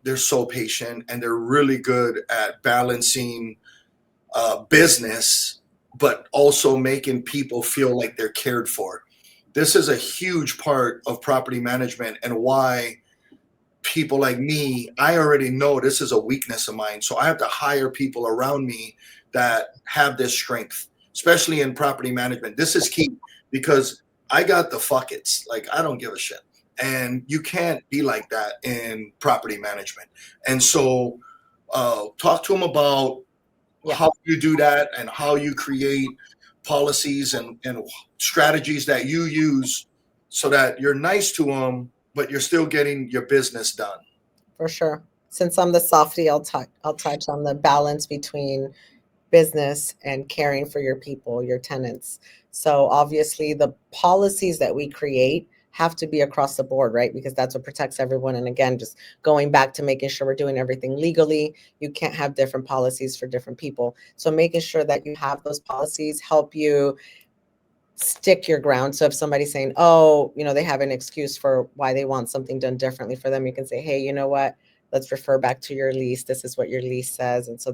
they're so patient and they're really good at balancing business, but also making people feel like they're cared for. This is a huge part of property management and why people like me, I already know this is a weakness of mine. So I have to hire people around me that have this strength, especially in property management. This is key because I got the fuck it's like, I don't give a shit. And you can't be like that in property management. And so talk to them about how you do that and how you create policies and strategies that you use so that you're nice to them, but you're still getting your business done. For sure. Since I'm the softie, I'll touch on the balance between business and caring for your people, your tenants. So obviously the policies that we create have to be across the board, right? Because that's what protects everyone. And again, just going back to making sure we're doing everything legally, you can't have different policies for different people. So making sure that you have those policies help you stick your ground. So if somebody's saying, oh, they have an excuse for why they want something done differently for them, you can say, hey, you know what? Let's refer back to your lease. This is what your lease says. And so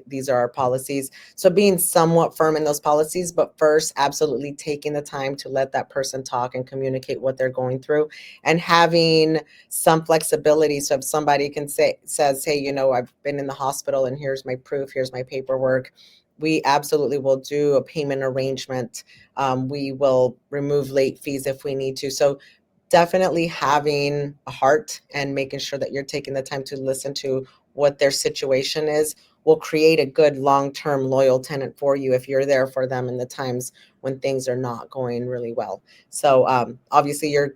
these are our policies. So being somewhat firm in those policies, but first, absolutely taking the time to let that person talk and communicate what they're going through and having some flexibility. So if somebody says, hey, I've been in the hospital and here's my proof, here's my paperwork, we absolutely will do a payment arrangement. We will remove late fees if we need to. So definitely having a heart and making sure that you're taking the time to listen to what their situation is will create a good long-term loyal tenant for you if you're there for them in the times when things are not going really well. So obviously you're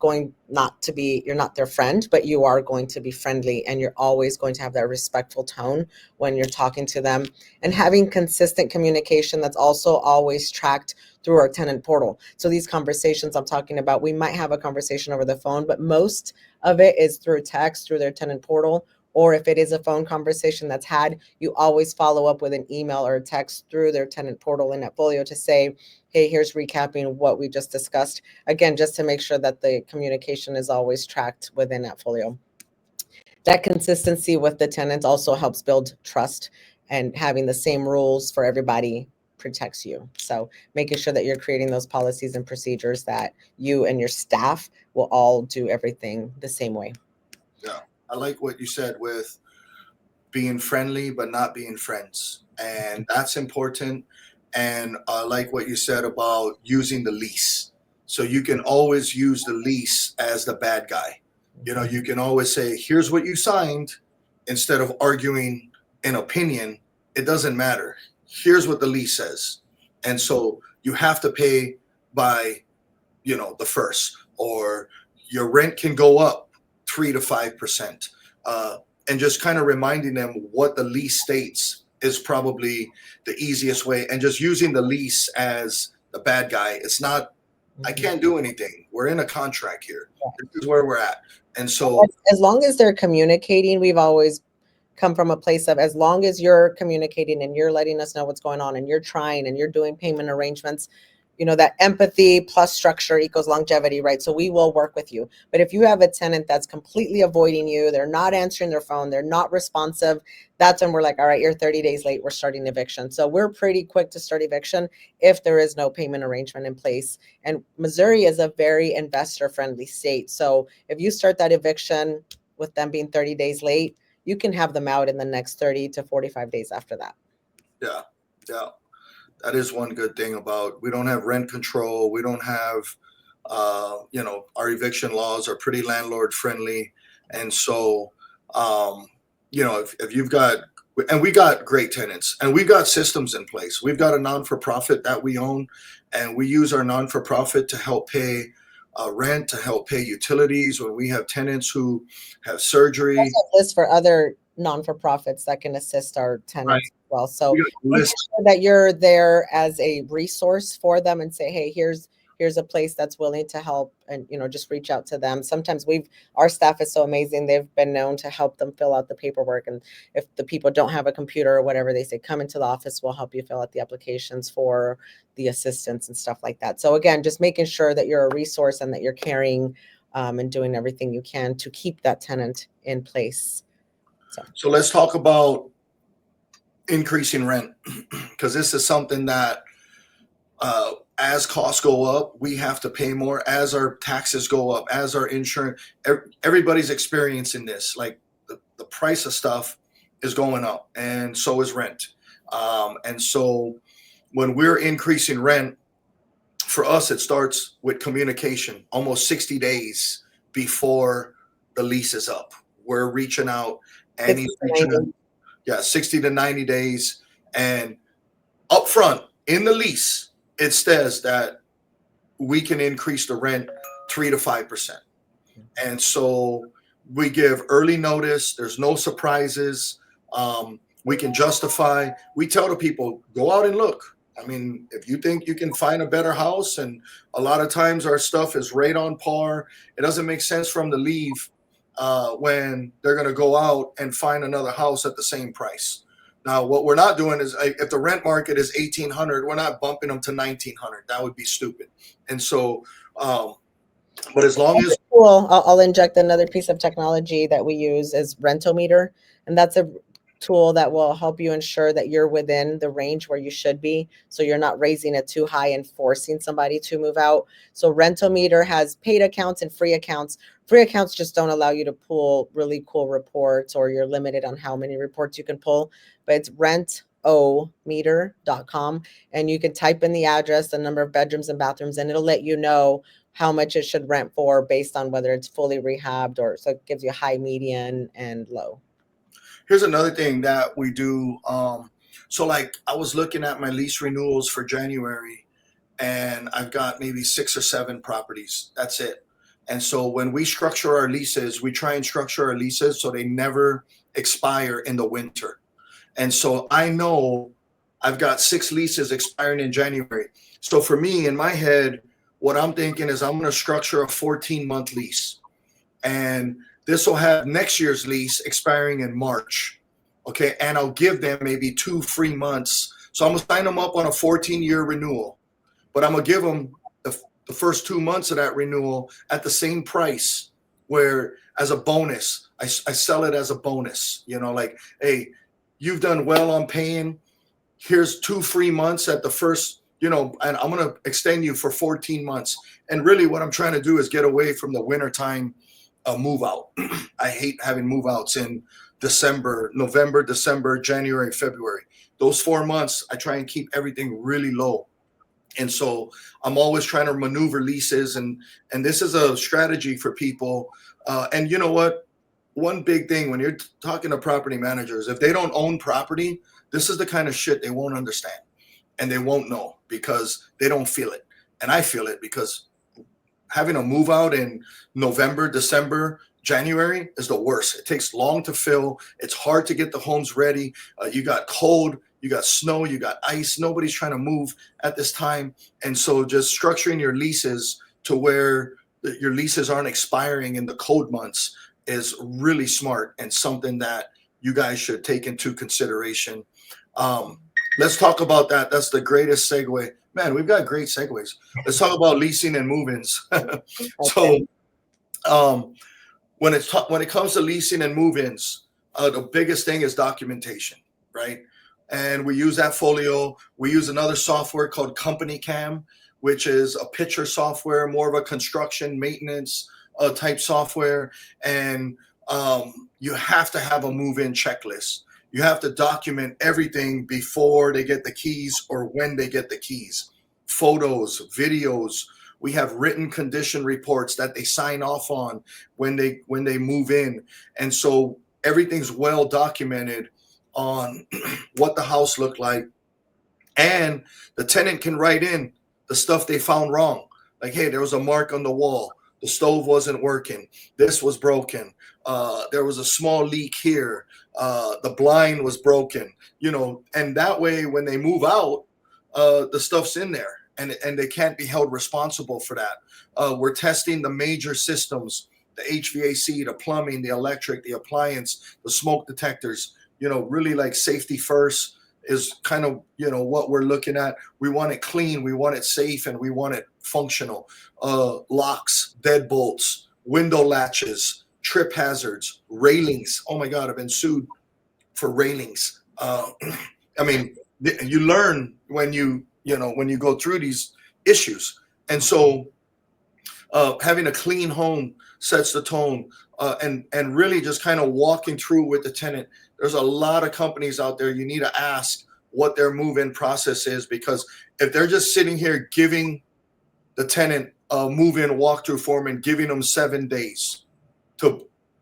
not their friend, but you are going to be friendly and you're always going to have that respectful tone when you're talking to them and having consistent communication that's also always tracked through our tenant portal. So these conversations I'm talking about, we might have a conversation over the phone, but most of it is through text, through their tenant portal. Or if it is a phone conversation that's had, you always follow up with an email or a text through their tenant portal in Netfolio to say, hey, here's recapping what we just discussed. Again, just to make sure that the communication is always tracked within Netfolio. That consistency with the tenants also helps build trust, and having the same rules for everybody protects you. So making sure that you're creating those policies and procedures that you and your staff will all do everything the same way. Yeah. I like what you said with being friendly, but not being friends. And that's important. And I like what you said about using the lease. So you can always use the lease as the bad guy. You can always say, here's what you signed instead of arguing an opinion. It doesn't matter. Here's what the lease says. And so you have to pay by, the first, or your rent can go up 3 to 5%. and just kind of reminding them what the lease states is probably the easiest way, and just using the lease as the bad guy. It's not, I can't do anything. We're in a contract here. This is where we're at. And so as long as they're communicating, we've always come from a place of, as long as you're communicating and you're letting us know what's going on and you're trying and you're doing payment arrangements, you know, that empathy plus structure equals longevity, right? So we will work with you. But if you have a tenant that's completely avoiding you, they're not answering their phone, they're not responsive, that's when we're like, all right, you're 30 days late, we're starting eviction. So we're pretty quick to start eviction if there is no payment arrangement in place. And Missouri is a very investor friendly state. So if you start that eviction with them being 30 days late, you can have them out in the next 30 to 45 days after that. yeah, yeah. That is one good thing about, we don't have rent control. We don't have, our eviction laws are pretty landlord friendly. And so, if you've got, and we got great tenants and we've got systems in place. We've got a non-for-profit that we own, and we use our non-for-profit to help pay rent, to help pay utilities when we have tenants who have surgery. Also a list for other non-for-profits that can assist our tenants Right. as well. So We got a make list. sure that you're there as a resource for them and say, hey, here's a place that's willing to help, and just reach out to them. Sometimes our staff is so amazing, they've been known to help them fill out the paperwork, and if the people don't have a computer or whatever, they say come into the office, we'll help you fill out the applications for the assistance and stuff like that. So again, just making sure that you're a resource and that you're caring and doing everything you can to keep that tenant in place. So let's talk about increasing rent, because this is something that as costs go up, we have to pay more. As our taxes go up, as our insurance, everybody's experiencing this. Like the price of stuff is going up, and so is rent. And so when we're increasing rent, for us, it starts with communication almost 60 days before the lease is up. We're reaching out and he's reaching, 60 to 90 days. And up front in the lease, it says that we can increase the rent 3 to 5%. And so we give early notice. There's no surprises. We can justify. We tell the people, go out and look. I mean, if you think you can find a better house, and a lot of times our stuff is right on par, it doesn't make sense for them to leave when they're going to go out and find another house at the same price. Now, what we're not doing is, if the rent market is $1,800, we're not bumping them to $1,900. That would be stupid. And so, but as long as I'll inject another piece of technology that we use is Rentometer, and that's a tool that will help you ensure that you're within the range where you should be, so you're not raising it too high and forcing somebody to move out. So Rentometer has paid accounts and free accounts. Free accounts just don't allow you to pull really cool reports, or you're limited on how many reports you can pull, but it's rentometer.com, and you can type in the address, the number of bedrooms and bathrooms, and it'll let you know how much it should rent for based on whether it's fully rehabbed, or so it gives you high, median, and low. Here's another thing that we do. So like I was looking at my lease renewals for January, and I've got maybe 6 or 7 properties. That's it. And so when we structure our leases, we try and structure our leases so they never expire in the winter. And so I know I've got 6 leases expiring in January. So for me, in my head, what I'm thinking is I'm going to structure a 14-month lease. And this will have next year's lease expiring in March. Okay. And I'll give them maybe 2 free months. So I'm going to sign them up on a 14-year renewal, but I'm going to give them the first 2 months of that renewal at the same price, where as a bonus, I sell it as a bonus, like, hey, you've done well on paying. Here's 2 free months at the first, and I'm going to extend you for 14 months. And really what I'm trying to do is get away from the wintertime move out. I hate having move outs in November, December, January, February. Those 4 months, I try and keep everything really low. And so I'm always trying to maneuver leases, and this is a strategy for people. And you know what? One big thing when you're talking to property managers, if they don't own property, this is the kind of shit they won't understand, and they won't know because they don't feel it. And I feel it because having a move out in November, December, January is the worst. It takes long to fill. It's hard to get the homes ready. You got cold, you got snow, you got ice. Nobody's trying to move at this time. And so just structuring your leases to where your leases aren't expiring in the cold months is really smart and something that you guys should take into consideration. Let's talk about that. That's the greatest segue. Man, we've got great segues. Let's talk about leasing and move-ins. So, when it comes to leasing and move-ins, the biggest thing is documentation, right? And we use AppFolio. We use another software called Company Cam, which is a picture software, more of a construction maintenance type software. And you have to have a move-in checklist. You have to document everything before they get the keys or when they get the keys. Photos, videos. We have written condition reports that they sign off on when they move in. And so everything's well documented on what the house looked like. And the tenant can write in the stuff they found wrong. Like, hey, there was a mark on the wall. The stove wasn't working. This was broken. There was a small leak here. The blind was broken, and that way when they move out, the stuff's in there and they can't be held responsible for that. We're testing the major systems, the HVAC, the plumbing, the electric, the appliance, the smoke detectors, really like safety first is kind of, what we're looking at. We want it clean, we want it safe, and we want it functional. Locks, deadbolts, window latches, trip hazards, railings. Oh my God, I've been sued for railings. You learn when you go through these issues. And so having a clean home sets the tone, and really just kind of walking through with the tenant. There's a lot of companies out there. You need to ask what their move-in process is, because if they're just sitting here giving the tenant a move-in walkthrough form and giving them 7 days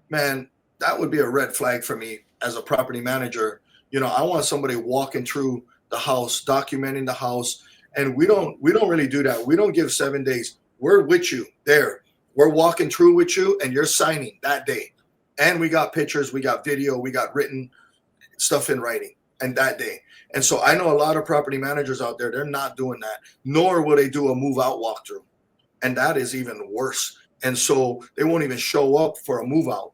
that would be a red flag for me as a property manager. I want somebody walking through the house, documenting the house, and we don't really do that. We don't give 7 days. We're with you there. We're walking through with you, and you're signing that day. And we got pictures, we got video, we got written stuff in writing, and that day. And so I know a lot of property managers out there, they're not doing that, nor will they do a move out walkthrough. And that is even worse. And so they won't even show up for a move out.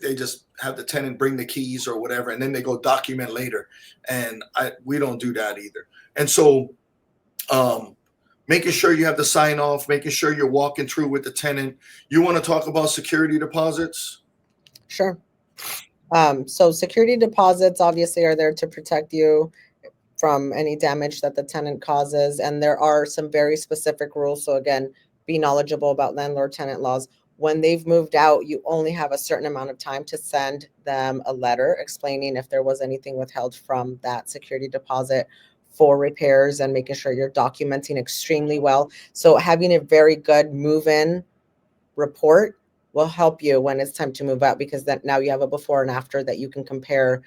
They just have the tenant bring the keys or whatever, and then they go document later. And we don't do that either. And so making sure you have the sign off, making sure you're walking through with the tenant. You want to talk about security deposits? Sure. So security deposits obviously are there to protect you from any damage that the tenant causes. And there are some very specific rules. So again, be knowledgeable about landlord-tenant laws. When they've moved out, you only have a certain amount of time to send them a letter explaining if there was anything withheld from that security deposit for repairs, and making sure you're documenting extremely well. So having a very good move-in report will help you when it's time to move out, because then now you have a before and after that you can compare.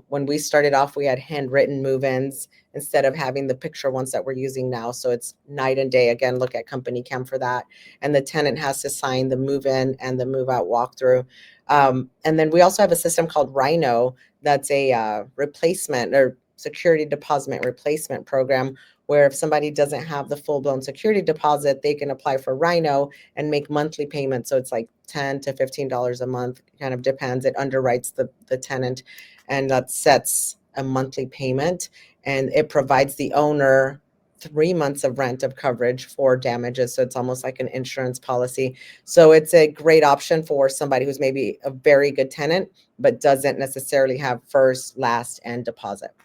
When we started off, we had handwritten move-ins instead of having the picture ones that we're using now. So it's night and day. Again, look at Company Cam for that. And the tenant has to sign the move-in and the move-out walkthrough. And then we also have a system called Rhino that's a replacement or security deposit replacement program, where if somebody doesn't have the full-blown security deposit, they can apply for Rhino and make monthly payments. So it's like $10 to $15 a month, kind of depends. It underwrites the tenant, and that sets a monthly payment, and it provides the owner 3 months of rent of coverage for damages. So it's almost like an insurance policy. So it's a great option for somebody who's maybe a very good tenant, but doesn't necessarily have first, last, and deposit.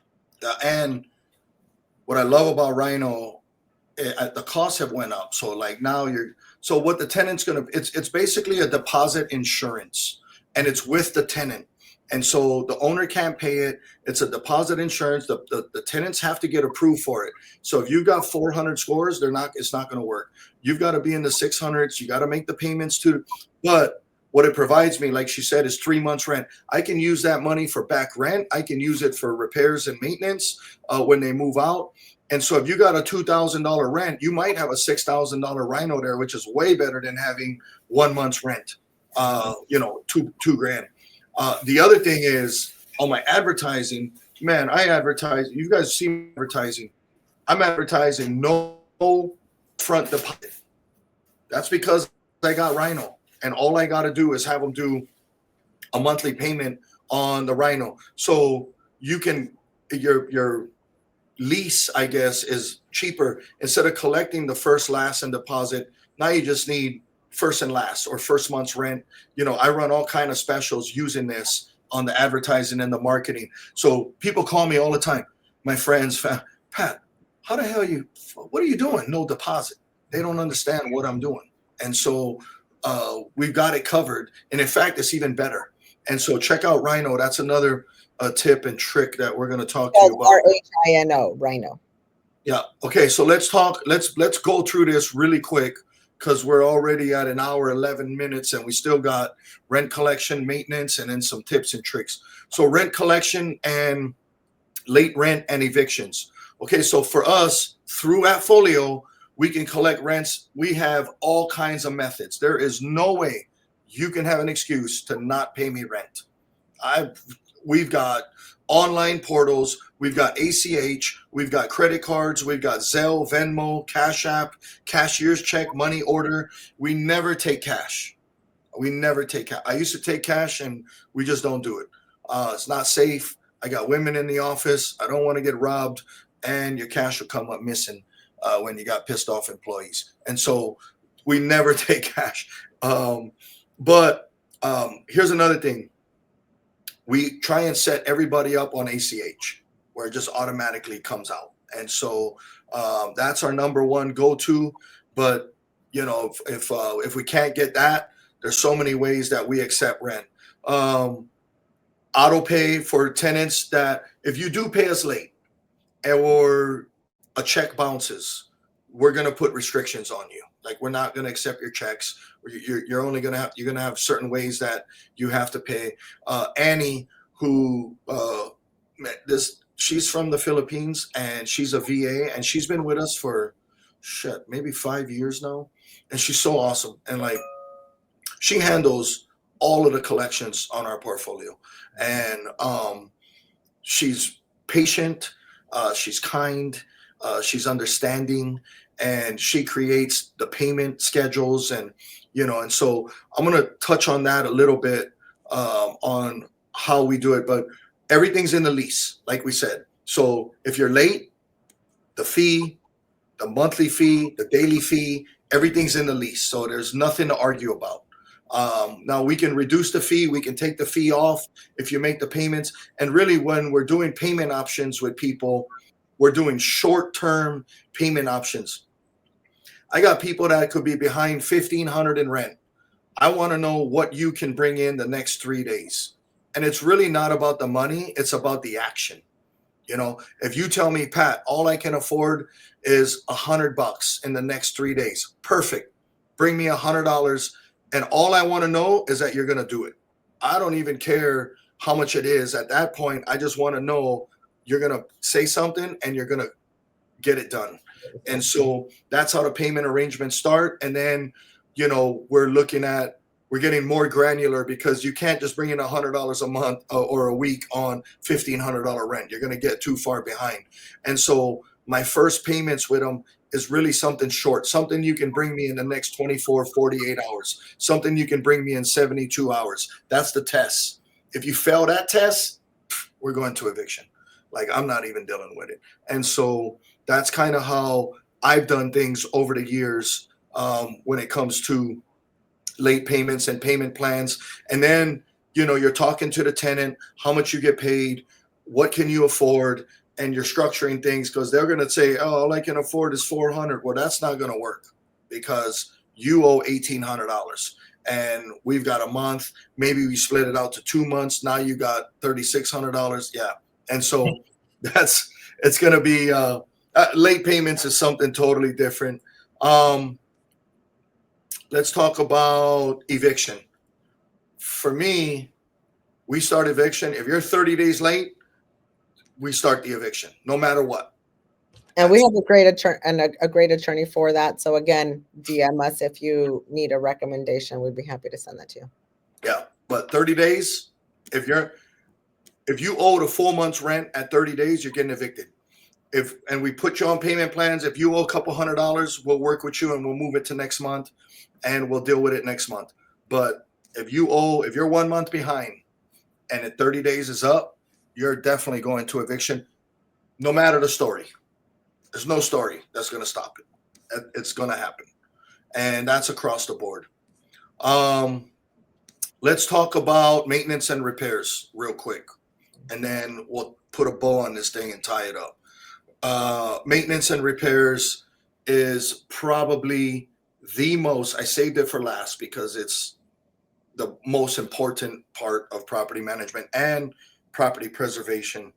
And what I love about Rhino, the costs have went up. So like now so what the tenant's it's basically a deposit insurance, and it's with the tenant. And so the owner can't pay it. It's a deposit insurance. The tenants have to get approved for it. So if you've got 400 scores, it's not going to work. You've got to be in the 600s. You got to make the payments too. But what it provides me, like she said, is 3 months rent. I can use that money for back rent. I can use it for repairs and maintenance when they move out. And so if you got a $2,000 rent, you might have a $6,000 rhino there, which is way better than having 1 month's rent. Two grand. The other thing is on my advertising, man, I advertise. You guys see me advertising. I'm advertising no front deposit. That's because I got Rhino, and all I got to do is have them do a monthly payment on the Rhino. So you can your lease, I guess, is cheaper. Instead of collecting the first, last, and deposit, now you just need first and last or first month's rent. I run all kind of specials using this on the advertising and the marketing. So people call me all the time. My friends, Pat, how the hell what are you doing? No deposit. They don't understand what I'm doing. And so we've got it covered. And in fact, it's even better. And so check out Rhino. That's another tip and trick that we're going to talk to you about. RHINO, Rhino. Yeah. Okay. So let's talk. Let's go through this really quick because we're already at an hour, 11 minutes, and we still got rent collection, maintenance, and then some tips and tricks. So rent collection and late rent and evictions. Okay. So for us through Appfolio, we can collect rents. We have all kinds of methods. There is no way you can have an excuse to not pay me rent. We've got online portals, we've got ACH, we've got credit cards, we've got Zelle, Venmo, Cash App, cashier's check, money order. We never take cash. We never take cash. I used to take cash and we just don't do it. It's not safe. I got women in the office. I don't want to get robbed, and your cash will come up missing when you got pissed off employees. And so we never take cash. But here's another thing. We try and set everybody up on ACH where it just automatically comes out. And so that's our number one go-to. But, if we can't get that, there's so many ways that we accept rent. Auto pay for tenants that if you do pay us late or a check bounces, we're going to put restrictions on you. Like, we're not going to accept your checks. You're only going to have certain ways that you have to pay. Annie, who she's from the Philippines and she's a VA and she's been with us for maybe 5 years now, and she's so awesome. And like, she handles all of the collections on our portfolio, and she's patient, she's kind, she's understanding, and she creates the payment schedules. And so I'm going to touch on that a little bit on how we do it, but everything's in the lease, like we said. So if you're late, the fee, the monthly fee, the daily fee, everything's in the lease. So there's nothing to argue about. Now we can reduce the fee. We can take the fee off if you make the payments. And really, when we're doing payment options with people, we're doing short-term payment options. I got people that could be behind $1,500 in rent. I want to know what you can bring in the next 3 days. And it's really not about the money. It's about the action. If you tell me, Pat, all I can afford is $100 in the next 3 days. Perfect. Bring me $100. And all I want to know is that you're going to do it. I don't even care how much it is at that point. I just want to know you're going to say something and you're going to get it done. And so that's how the payment arrangements start. And then, we're getting more granular because you can't just bring in $100 a month or a week on $1,500 rent. You're going to get too far behind. And so my first payments with them is really something short, something you can bring me in the next 24, 48 hours, something you can bring me in 72 hours. That's the test. If you fail that test, we're going to eviction. Like, I'm not even dealing with it. And so that's kind of how I've done things over the years when it comes to late payments and payment plans. And then, you're talking to the tenant, how much you get paid, what can you afford, and you're structuring things because they're going to say, oh, all I can afford is $400. Well, that's not going to work because you owe $1,800 and we've got a month. Maybe we split it out to 2 months. Now you got $3,600. Yeah. And so it's going to be late payments is something totally different. Let's talk about eviction. For me, we start eviction. If you're 30 days late, we start the eviction, no matter what. And we have a great attorney and a great attorney for that. So again, DM us if you need a recommendation. We'd be happy to send that to you. Yeah, but 30 days, if you owe a full month's rent at 30 days, you're getting evicted. And we put you on payment plans. If you owe a couple $100, we'll work with you and we'll move it to next month and we'll deal with it next month. But if you're 1 month behind and at 30 days is up, you're definitely going to eviction, no matter the story. There's no story that's going to stop it. It's going to happen. And that's across the board. Let's talk about maintenance and repairs real quick. And then we'll put a bow on this thing and tie it up. Maintenance and repairs is probably the most, I saved it for last because it's the most important part of property management and property preservation.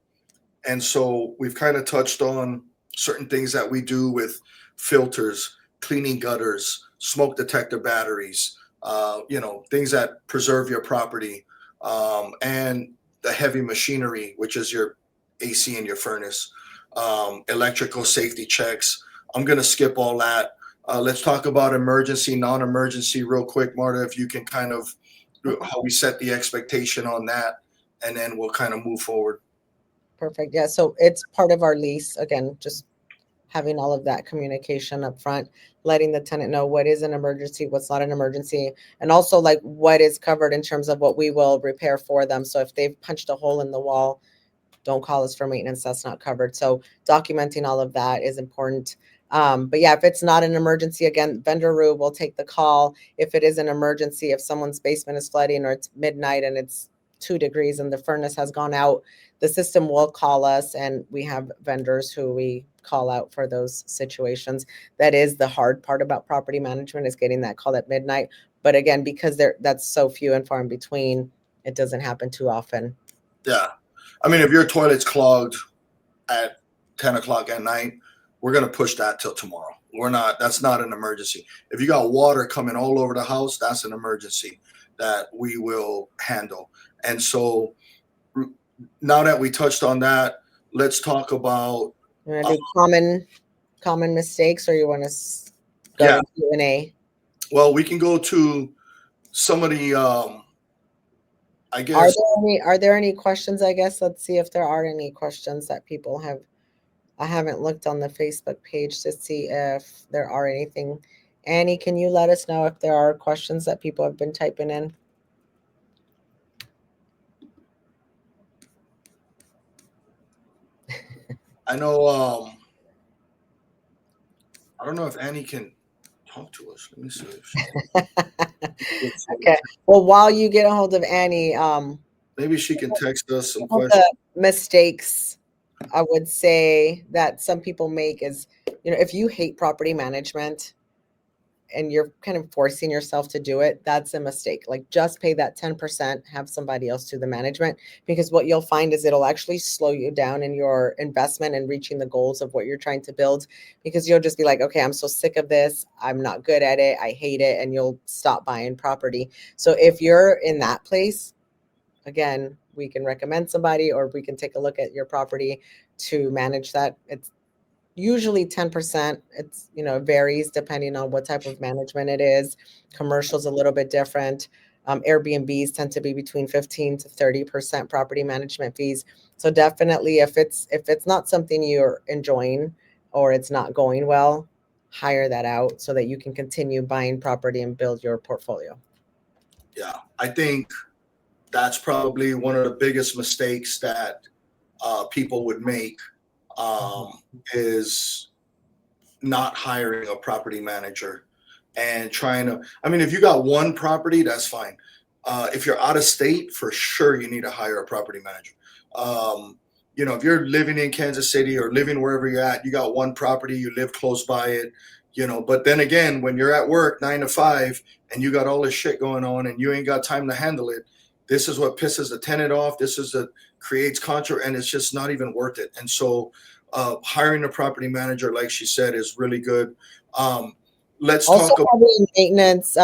And so we've kind of touched on certain things that we do with filters, cleaning gutters, smoke detector batteries, things that preserve your property, and the heavy machinery, which is your AC and your furnace, electrical safety checks. I'm going to skip all that. Let's talk about emergency, non-emergency real quick, Marta, if you can kind of how we set the expectation on that, and then we'll kind of move forward. Perfect. Yeah. So it's part of our lease. Again, just having all of that communication up front, letting the tenant know what is an emergency, what's not an emergency, and also like what is covered in terms of what we will repair for them. So if they've punched a hole in the wall, don't call us for maintenance. That's not covered. So documenting all of that is important. But yeah, if it's not an emergency, again, vendor Rue will take the call. If it is an emergency, if someone's basement is flooding or it's midnight and it's 2 degrees and the furnace has gone out, the system will call us, and we have vendors who we call out for those situations. That is the hard part about property management, is getting that call at midnight. But again, because that's so few and far in between, it doesn't happen too often. Yeah. I mean, if your toilet's clogged at 10 o'clock at night, we're going to push that till tomorrow. That's not an emergency. If you got water coming all over the house, that's an emergency that we will handle. And so now that we touched on that, let's talk about. You want to do common mistakes, or you want to go to Q&A? Well, we can go to some of the, I guess. Are there any questions? I guess let's see if there are any questions that people have. I haven't looked on the Facebook page to see if there are anything. Annie, can you let us know if there are questions that people have been typing in? I know. I don't know if Annie can talk to us. Let me see if she Okay. Well, while you get a hold of Annie, maybe she can text us some questions. The mistakes I would say that some people make is, if you hate property management and you're kind of forcing yourself to do it, that's a mistake. Like, just pay that 10%, have somebody else do the management, because what you'll find is it'll actually slow you down in your investment and reaching the goals of what you're trying to build, because you'll just be like, okay, I'm so sick of this. I'm not good at it. I hate it. And you'll stop buying property. So if you're in that place, again, we can recommend somebody, or we can take a look at your property to manage that. It's usually 10%. It's, it varies depending on what type of management it is. Commercial's a little bit different. Airbnbs tend to be between 15 to 30% property management fees. So definitely, if it's not something you're enjoying or it's not going well, hire that out so that you can continue buying property and build your portfolio. Yeah, I think that's probably one of the biggest mistakes that people would make, is not hiring a property manager and trying to. I mean, if you got one property, that's fine. If you're out of state, for sure you need to hire a property manager. If you're living in Kansas City or living wherever you're at, you got one property, you live close by it, but then again, when you're at work 9 to 5 and you got all this shit going on and you ain't got time to handle it, this is what pisses the tenant off. This is that creates contra, and it's just not even worth it. And so hiring a property manager, like she said, is really good. Let's also talk about maintenance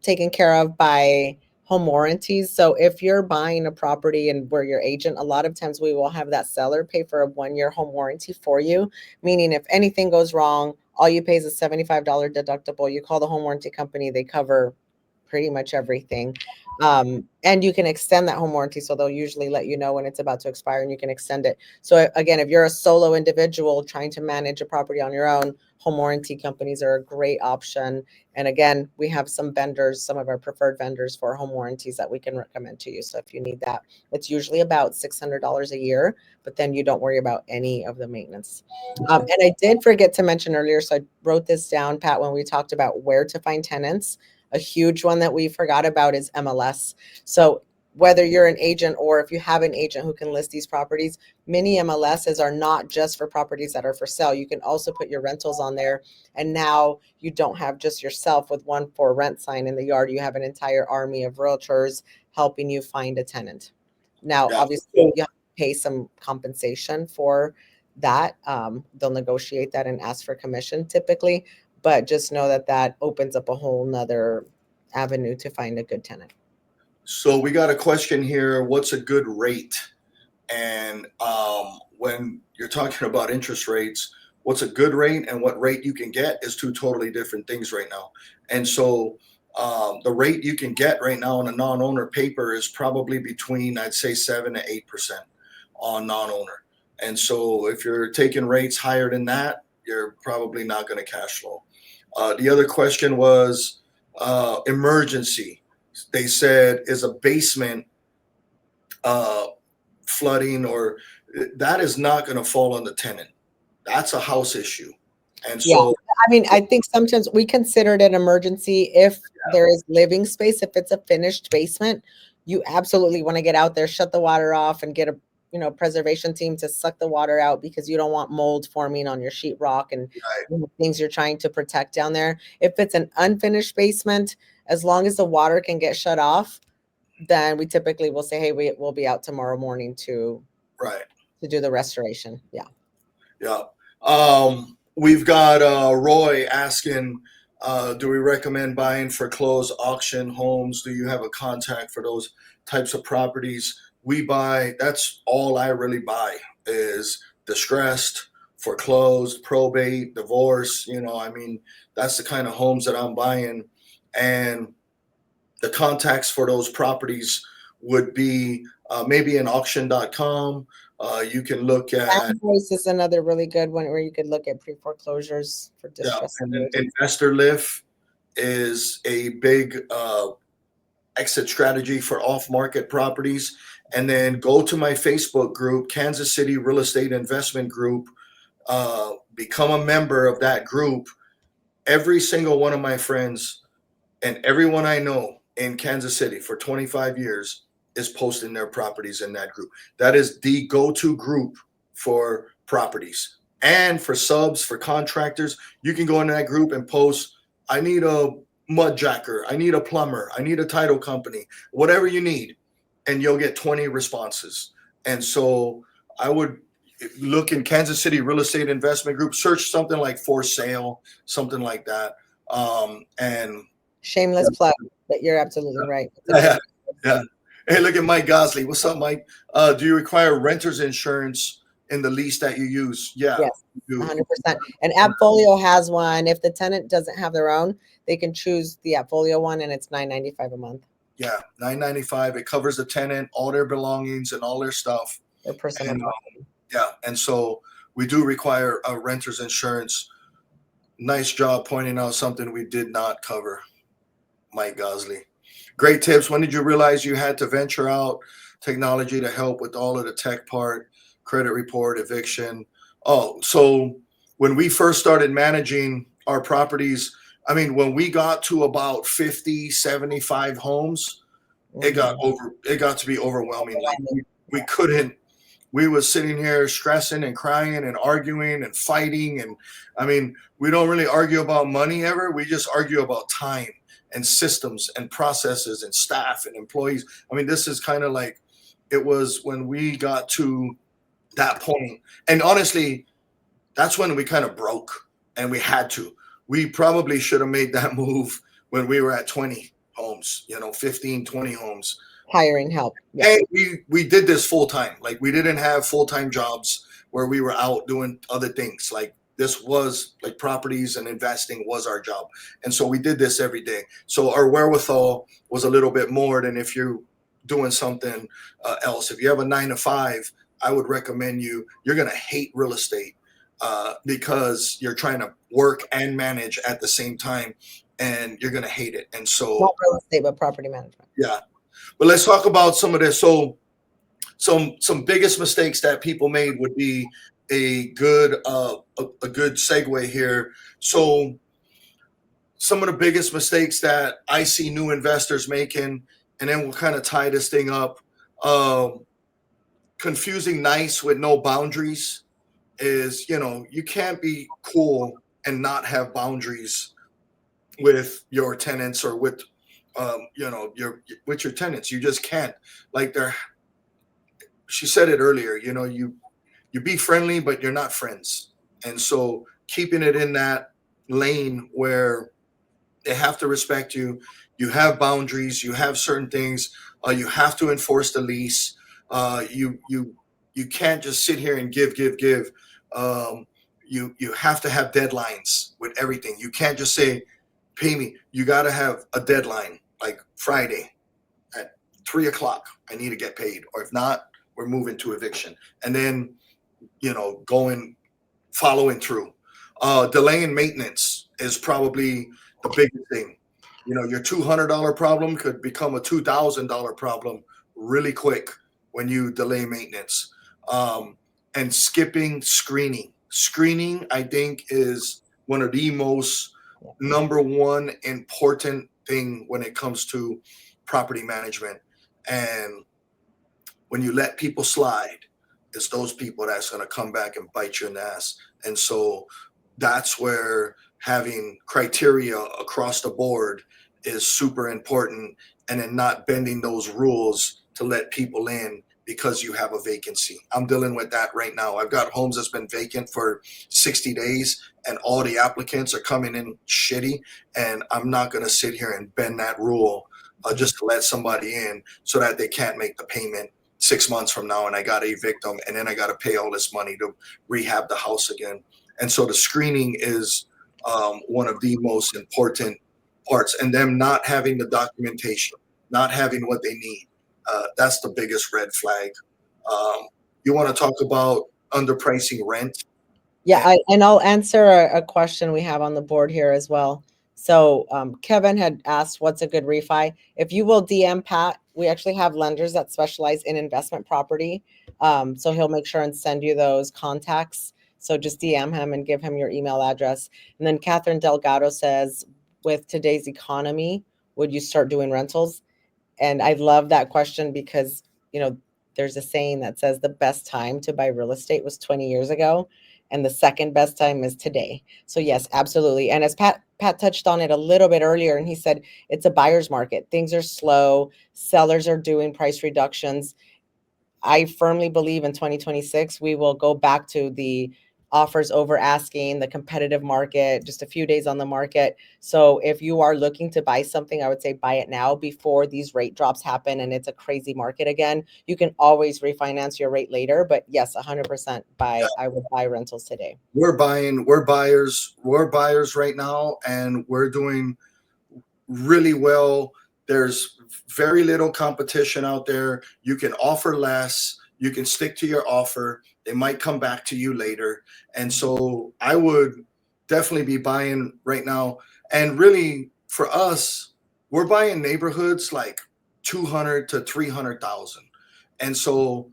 taken care of by home warranties. So if you're buying a property and we're your agent, a lot of times we will have that seller pay for a 1-year home warranty for you, meaning if anything goes wrong, all you pay is a $75 deductible. You call the home warranty company, they cover pretty much everything. And you can extend that home warranty. So they'll usually let you know when it's about to expire and you can extend it. So again, if you're a solo individual trying to manage a property on your own, home warranty companies are a great option. And again, we have some vendors, some of our preferred vendors for home warranties that we can recommend to you. So if you need that, it's usually about $600 a year, but then you don't worry about any of the maintenance. And I did forget to mention earlier, so I wrote this down, Pat, when we talked about where to find tenants. A huge one that we forgot about is MLS. So whether you're an agent or if you have an agent who can list these properties, many MLSs are not just for properties that are for sale. You can also put your rentals on there. And now you don't have just yourself with one for rent sign in the yard. You have an entire army of realtors helping you find a tenant. Now, Yeah. obviously, you have to pay some compensation for that. They'll negotiate that and ask for commission typically, but just know that that opens up a whole nother avenue to find a good tenant. So we got a question here. What's a good rate? And when you're talking about interest rates, what's a good rate and what rate you can get is two totally different things right now. And so the rate you can get right now on a non-owner paper is probably between, I'd say, 7 to 8% on non-owner. And so if you're taking rates higher than that, you're probably not going to cash flow. The other question was emergency. They said, is a basement flooding, or that is not going to fall on the tenant. That's a house issue. And so, I mean, I think sometimes we consider it an emergency if there is living space. If it's a finished basement, you absolutely want to get out there, shut the water off, and get a preservation team to suck the water out because you don't want mold forming on your sheetrock and things you're trying to protect down there. If it's an unfinished basement, as long as the water can get shut off, then we typically will say, hey, we'll be out tomorrow morning to do the restoration. Yeah. We've got Roy asking, do we recommend buying foreclosed auction homes? Do you have a contact for those types of properties? We buy, that's all I really buy is distressed, foreclosed, probate, divorce. I mean, that's the kind of homes that I'm buying. And the contacts for those properties would be maybe in auction.com. You can look at Voice is another really good one where you could look at pre-foreclosures for distress. and then Investor Lift is a big exit strategy for off-market properties. And then go to my Facebook group, Kansas City Real Estate Investment Group. Become a member of that group. Every single one of my friends and everyone I know in Kansas City for 25 years is posting their properties in that group. That is the go-to group for properties and for subs, for contractors. You can go in that group and post, I need a mud jacker, I need a plumber, I need a title company, whatever you need, and you'll get 20 responses. And so I would look in Kansas City Real Estate Investment Group, search something like for sale, something like that. And shameless plug, but you're absolutely right. Yeah. Hey, look at Mike Gosley. What's up, Mike? Do you require renter's insurance in the lease that you use? Yeah. Yes, 100%. And AppFolio has one. If the tenant doesn't have their own, they can choose the AppFolio one, and it's $9.95 a month. Yeah, $9.95. It covers the tenant, all their belongings, and all their stuff. Their personal. And so we do require a renter's insurance. Nice job pointing out something we did not cover, Mike Gosley. Great tips. When did you realize you had to venture out technology to help with all of the tech part, credit report, eviction? Oh, so when we first started managing our properties, I mean, when we got to about 50, 75 homes, it got to be overwhelming. Like we couldn't, we was sitting here stressing and crying and arguing and fighting. And I mean, we don't really argue about money ever. We just argue about time and systems and processes and staff and employees. I mean, this is kind of like it was when we got to that point. And honestly, that's when we kind of broke and we had to. We probably should have made that move when we were at 20 homes, 15, 20 homes. Hiring help. Yeah. And we did this full time. Like, we didn't have full-time jobs where we were out doing other things. Like, this was like properties and investing was our job. And so we did this every day. So our wherewithal was a little bit more than if you're doing something else. If you have a 9 to 5, I would recommend you're going to hate real estate because you're trying to work and manage at the same time, and you're going to hate it. And so, Not real estate, but property management. yeah. But let's talk about some of this. So some biggest mistakes that people made would be a good segue here. So some of the biggest mistakes that I see new investors making, and then we'll kind of tie this thing up. Confusing nice with no boundaries is, you can't be cool and not have boundaries with your tenants or with your tenants. You just can't. Like, she said it earlier, you be friendly, but you're not friends. And so keeping it in that lane where they have to respect you, you have boundaries, you have certain things, you have to enforce the lease. You can't just sit here and give. You have to have deadlines with everything. You can't just say, pay me. You got to have a deadline, like Friday at 3:00. I need to get paid, or if not, we're moving to eviction. And then, following through. Delaying maintenance is probably the biggest thing. Your $200 problem could become a $2,000 problem really quick when you delay maintenance. And skipping screening. Screening, I think, is one of the most number one important thing when it comes to property management. And when you let people slide, it's those people that's going to come back and bite you in the ass. And so that's where having criteria across the board is super important, and then not bending those rules to let people in because you have a vacancy. I'm dealing with that right now. I've got homes that's been vacant for 60 days and all the applicants are coming in shitty, and I'm not going to sit here and bend that rule just to let somebody in so that they can't make the payment 6 months from now, and I got to evict them, and then I got to pay all this money to rehab the house again. And so the screening is one of the most important parts, and them not having the documentation, not having what they need. That's the biggest red flag. You want to talk about underpricing rent? Yeah, and I'll answer a question we have on the board here as well. So Kevin had asked, what's a good refi? If you will DM Pat, we actually have lenders that specialize in investment property. So he'll make sure and send you those contacts. So just DM him and give him your email address. And then Catherine Delgado says, with today's economy, would you start doing rentals? And I love that question because, there's a saying that says the best time to buy real estate was 20 years ago. And the second best time is today. So yes, absolutely. And as Pat touched on it a little bit earlier, and he said it's a buyer's market. Things are slow. Sellers are doing price reductions. I firmly believe in 2026, we will go back to the offers over asking, the competitive market, just a few days on the market. So if you are looking to buy something, I would say buy it now before these rate drops happen and it's a crazy market again. You can always refinance your rate later, but yes, 100% I would buy rentals today. We're buyers right now, and we're doing really well. There's very little competition out there. You can offer less. You can stick to your offer. They might come back to you later. And so I would definitely be buying right now. And really, for us, we're buying neighborhoods like 200 to 300,000. And so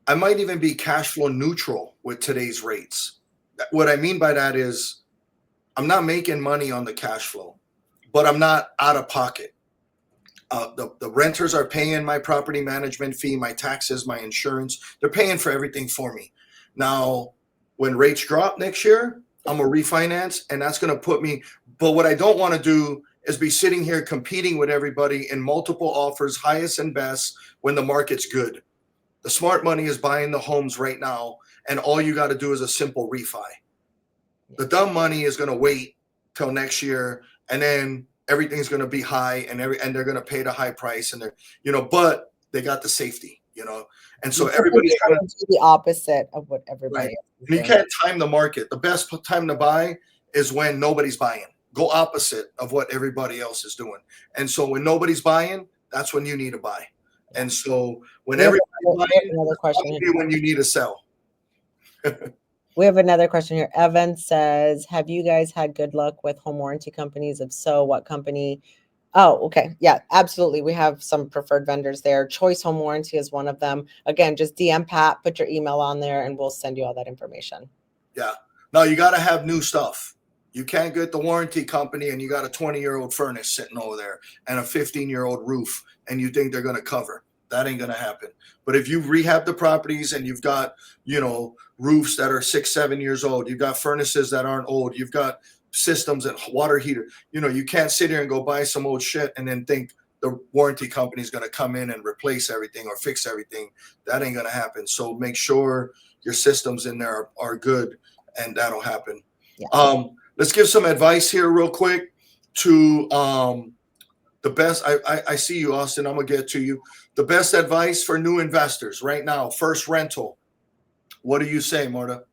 I might even be cash flow neutral with today's rates. What I mean by that is I'm not making money on the cash flow, but I'm not out of pocket. The renters are paying my property management fee, my taxes, my insurance. They're paying for everything for me. Now, when rates drop next year, I'm going to refinance, and that's going to put me. But what I don't want to do is be sitting here competing with everybody in multiple offers, highest and best, when the market's good. The smart money is buying the homes right now, and all you got to do is a simple refi. The dumb money is going to wait till next year, and then everything's going to be high, and they're going to pay the high price, and but they got the safety, and so everybody's trying to do the opposite of what right. everybody else is And you doing. can't time the market. The best time to buy is when nobody's buying. Go opposite of what everybody else is doing. And so when nobody's buying, that's when you need to buy. And so when everybody's buying, another question that's when you need to sell. We have another question here. Evan says, have you guys had good luck with home warranty companies? If so, what company? Oh, okay. Yeah, absolutely. We have some preferred vendors there. Choice Home Warranty is one of them. Again, just DM Pat, put your email on there, and we'll send you all that information. Yeah. Now you got to have new stuff. You can't get the warranty company and you got a 20-year-old furnace sitting over there and a 15-year-old roof, and you think they're going to cover. That ain't going to happen. But if you rehab the properties and you've got, roofs that are 6-7 years old, you've got furnaces that aren't old, you've got systems and water heater, you can't sit here and go buy some old shit and then think the warranty company is going to come in and replace everything or fix everything. That ain't going to happen. So make sure your systems in there are good, and that'll happen. Yeah. Let's give some advice here real quick to the best. I see you, Austin. I'm going to get to you. The best advice for new investors right now, first rental. What do you say, Marta?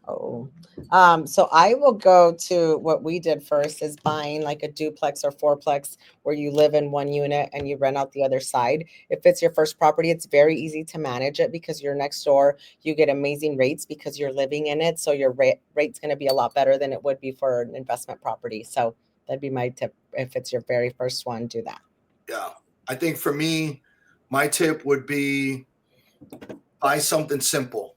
So I will go to what we did first, is buying like a duplex or fourplex where you live in one unit and you rent out the other side. If it's your first property, it's very easy to manage it because you're next door. You get amazing rates because you're living in it. So your rate's going to be a lot better than it would be for an investment property. So that'd be my tip. If it's your very first one, do that. Yeah. I think for me, my tip would be buy something simple.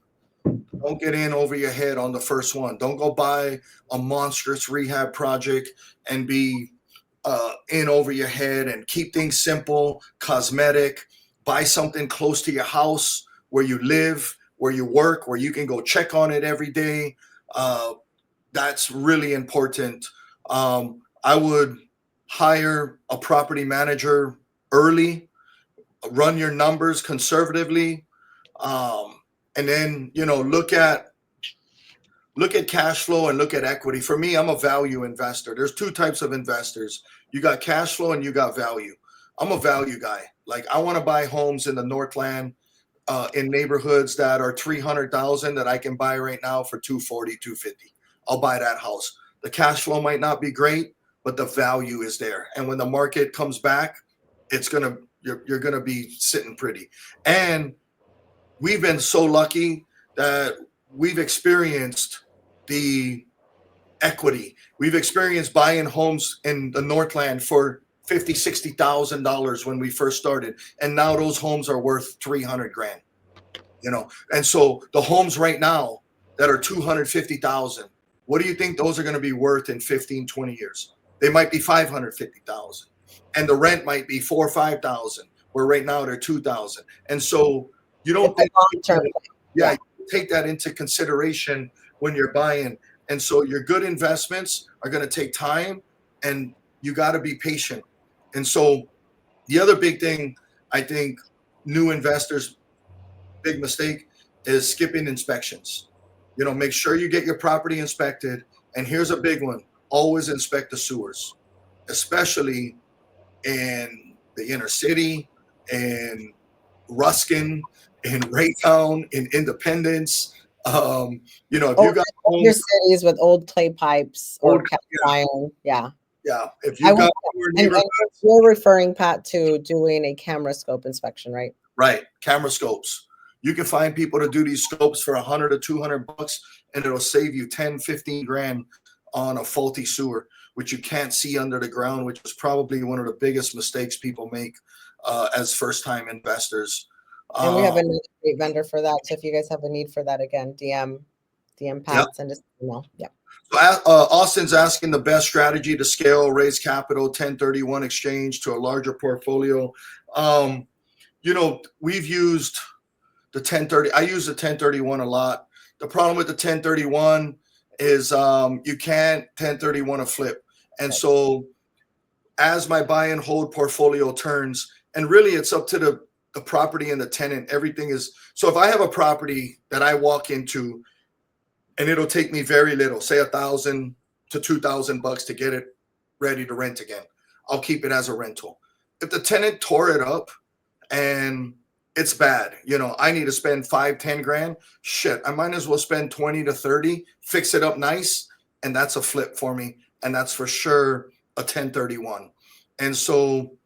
Don't get in over your head on the first one. Don't go buy a monstrous rehab project and be in over your head, and keep things simple, cosmetic. Buy something close to your house, where you live, where you work, where you can go check on it every day. That's really important. I would hire a property manager early, run your numbers conservatively. And then, look at cash flow and look at equity. For me, I'm a value investor. There's two types of investors. You got cash flow and you got value. I'm a value guy. Like, I want to buy homes in the Northland, in neighborhoods that are 300,000 that I can buy right now for 240, 250. I'll buy that house. The cash flow might not be great, but the value is there. And when the market comes back, you're gonna be sitting pretty. And we've been so lucky that we've experienced the equity. We've experienced buying homes in the Northland for $50,000, $60,000 when we first started, and now those homes are worth 300 grand. And so the homes right now that are 250,000, what do you think those are going to be worth in 15, 20 years? They might be 550,000, and the rent might be 4,000 or 5,000, where right now they're 2,000. And so you don't take that into consideration when you're buying. And so your good investments are going to take time, and you got to be patient. And so the other big thing, I think new investors, big mistake, is skipping inspections. Make sure you get your property inspected. And here's a big one: always inspect the sewers, especially in the inner city, in Ruskin, in Raytown, in Independence. If you got your cities with old clay pipes or cast iron, yeah. If you got and you're referring, Pat, to doing a camera scope inspection, right? Right, camera scopes. You can find people to do these scopes for $100 to $200, and it'll save you 10, 15 grand on a faulty sewer, which you can't see under the ground, which is probably one of the biggest mistakes people make as first-time investors. And we have another great vendor for that. So if you guys have a need for that, again, DM Pat, send us an email. Yeah. So Austin's asking the best strategy to scale, raise capital, 1031 exchange to a larger portfolio. We've used the 1030. I use the 1031 a lot. The problem with the 1031 is you can't 1031 a flip. And so as my buy and hold portfolio turns, and really it's up to the property and the tenant, everything is. So if I have a property that I walk into, and it'll take me very little, say $1,000 to $2,000 to get it ready to rent again. I'll keep it as a rental. If the tenant tore it up and it's bad, I need to spend 5, 10 grand. Shit, I might as well spend 20 to 30, fix it up nice, and that's a flip for me. And that's for sure a 1031. And so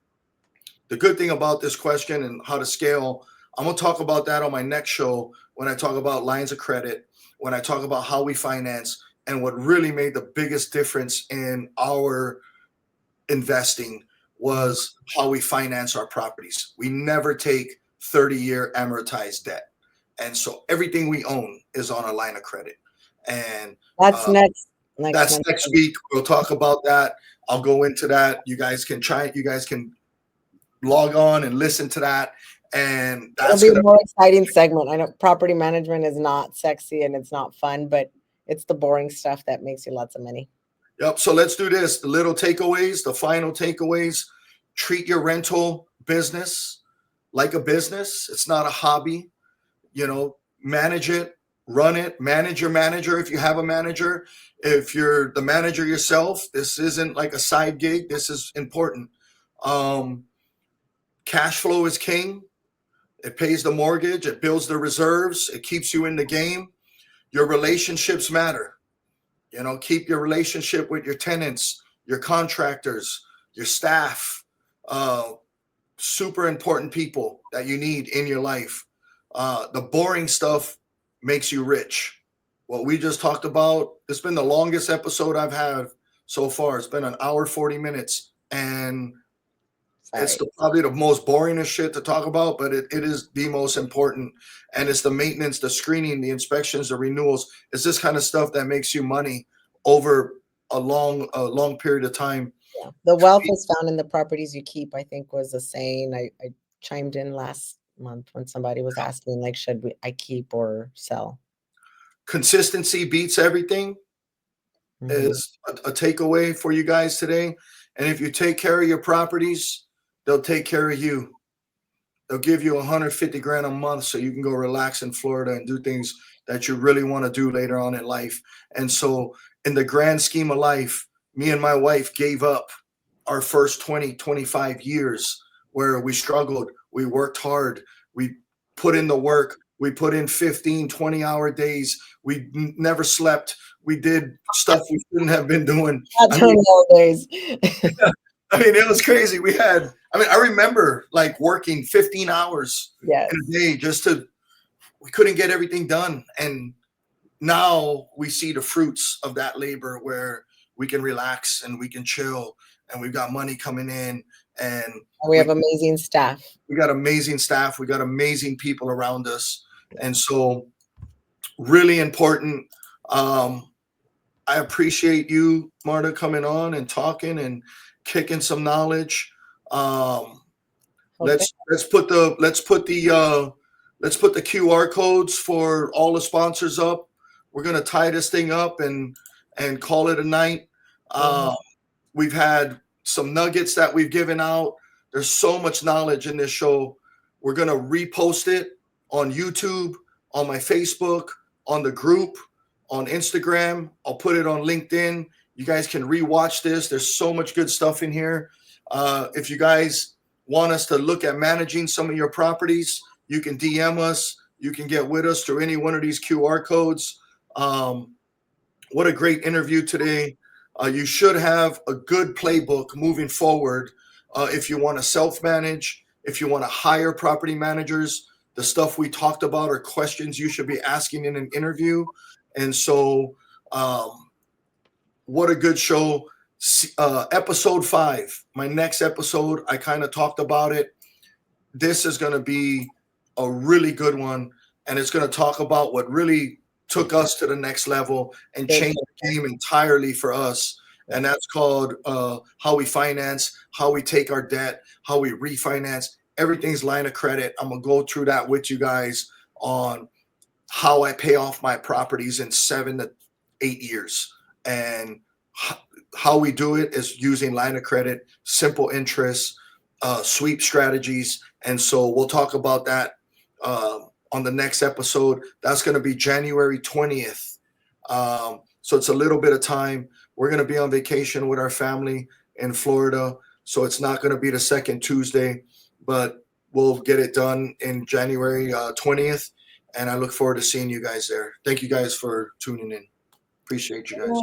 the good thing about this question and how to scale, I'm going to talk about that on my next show when I talk about lines of credit, when I talk about how we finance, and what really made the biggest difference in our investing was how we finance our properties. We never take 30-year amortized debt. And so everything we own is on a line of credit. And That's that's next week. We'll talk about that. I'll go into that. You guys can log on and listen to that. And that's it'll be a more exciting segment. I know property management is not sexy and it's not fun, but it's the boring stuff that makes you lots of money. Yep. So let's do this. The little takeaways, the final takeaways. Treat your rental business like a business. It's not a hobby. Manage it, run it, manage your manager if you have a manager. If you're the manager yourself, this isn't like a side gig. This is important. Cash flow is king. It pays the mortgage. It builds the reserves. It keeps you in the game. Your relationships matter. Keep your relationship with your tenants, your contractors, your staff, super important people that you need in your life. The boring stuff makes you rich. What we just talked about, it's been the longest episode I've had so far. It's been an hour, 40 minutes. And it's probably the most boringest shit to talk about, but it is the most important. And it's the maintenance, the screening, the inspections, the renewals. It's this kind of stuff that makes you money over a long period of time. Yeah. The wealth is found in the properties you keep, I think was a saying. I chimed in last month when somebody was asking, like, should I keep or sell? Consistency beats everything is a takeaway for you guys today. And if you take care of your properties, they'll take care of you. They'll give you 150 grand a month so you can go relax in Florida and do things that you really want to do later on in life. And so in the grand scheme of life, me and my wife gave up our first 20, 25 years where we struggled. We worked hard. We put in the work. We put in 15, 20-hour days. We never slept. We did stuff we shouldn't have been doing. Days. It was crazy. I remember like working 15 hours in a day we couldn't get everything done. And now we see the fruits of that labor where we can relax and we can chill and we've got money coming in and we have amazing staff. We got amazing staff. We got amazing people around us. And so really important. I appreciate you, Marta, coming on and talking and kicking some knowledge. Let's put the QR codes for all the sponsors up. We're gonna tie this thing up and call it a night. We've had some nuggets that we've given out. There's so much knowledge in this show. We're gonna repost it on YouTube, on my Facebook, on the group, on Instagram. I'll put it on LinkedIn. You guys can rewatch this. There's so much good stuff in here. If you guys want us to look at managing some of your properties, you can DM us. You can get with us through any one of these QR codes. What a great interview today. You should have a good playbook moving forward if you want to self-manage, if you want to hire property managers. The stuff we talked about are questions you should be asking in an interview. And so what a good show. Episode 5, my next episode, I kind of talked about it. This is going to be a really good one. And it's going to talk about what really took us to the next level and changed the game entirely for us. And that's called how we finance, how we take our debt, how we refinance. Everything's line of credit. I'm going to go through that with you guys on how I pay off my properties in 7 to 8 years. And how we do it is using line of credit, simple interest, sweep strategies. And so we'll talk about that on the next episode. That's going to be January 20th. So it's a little bit of time. We're going to be on vacation with our family. in Florida. So it's not going to be the second Tuesday, but we'll get it done in January 20th. And I look forward to seeing you guys there. Thank you guys for tuning in. Appreciate you guys.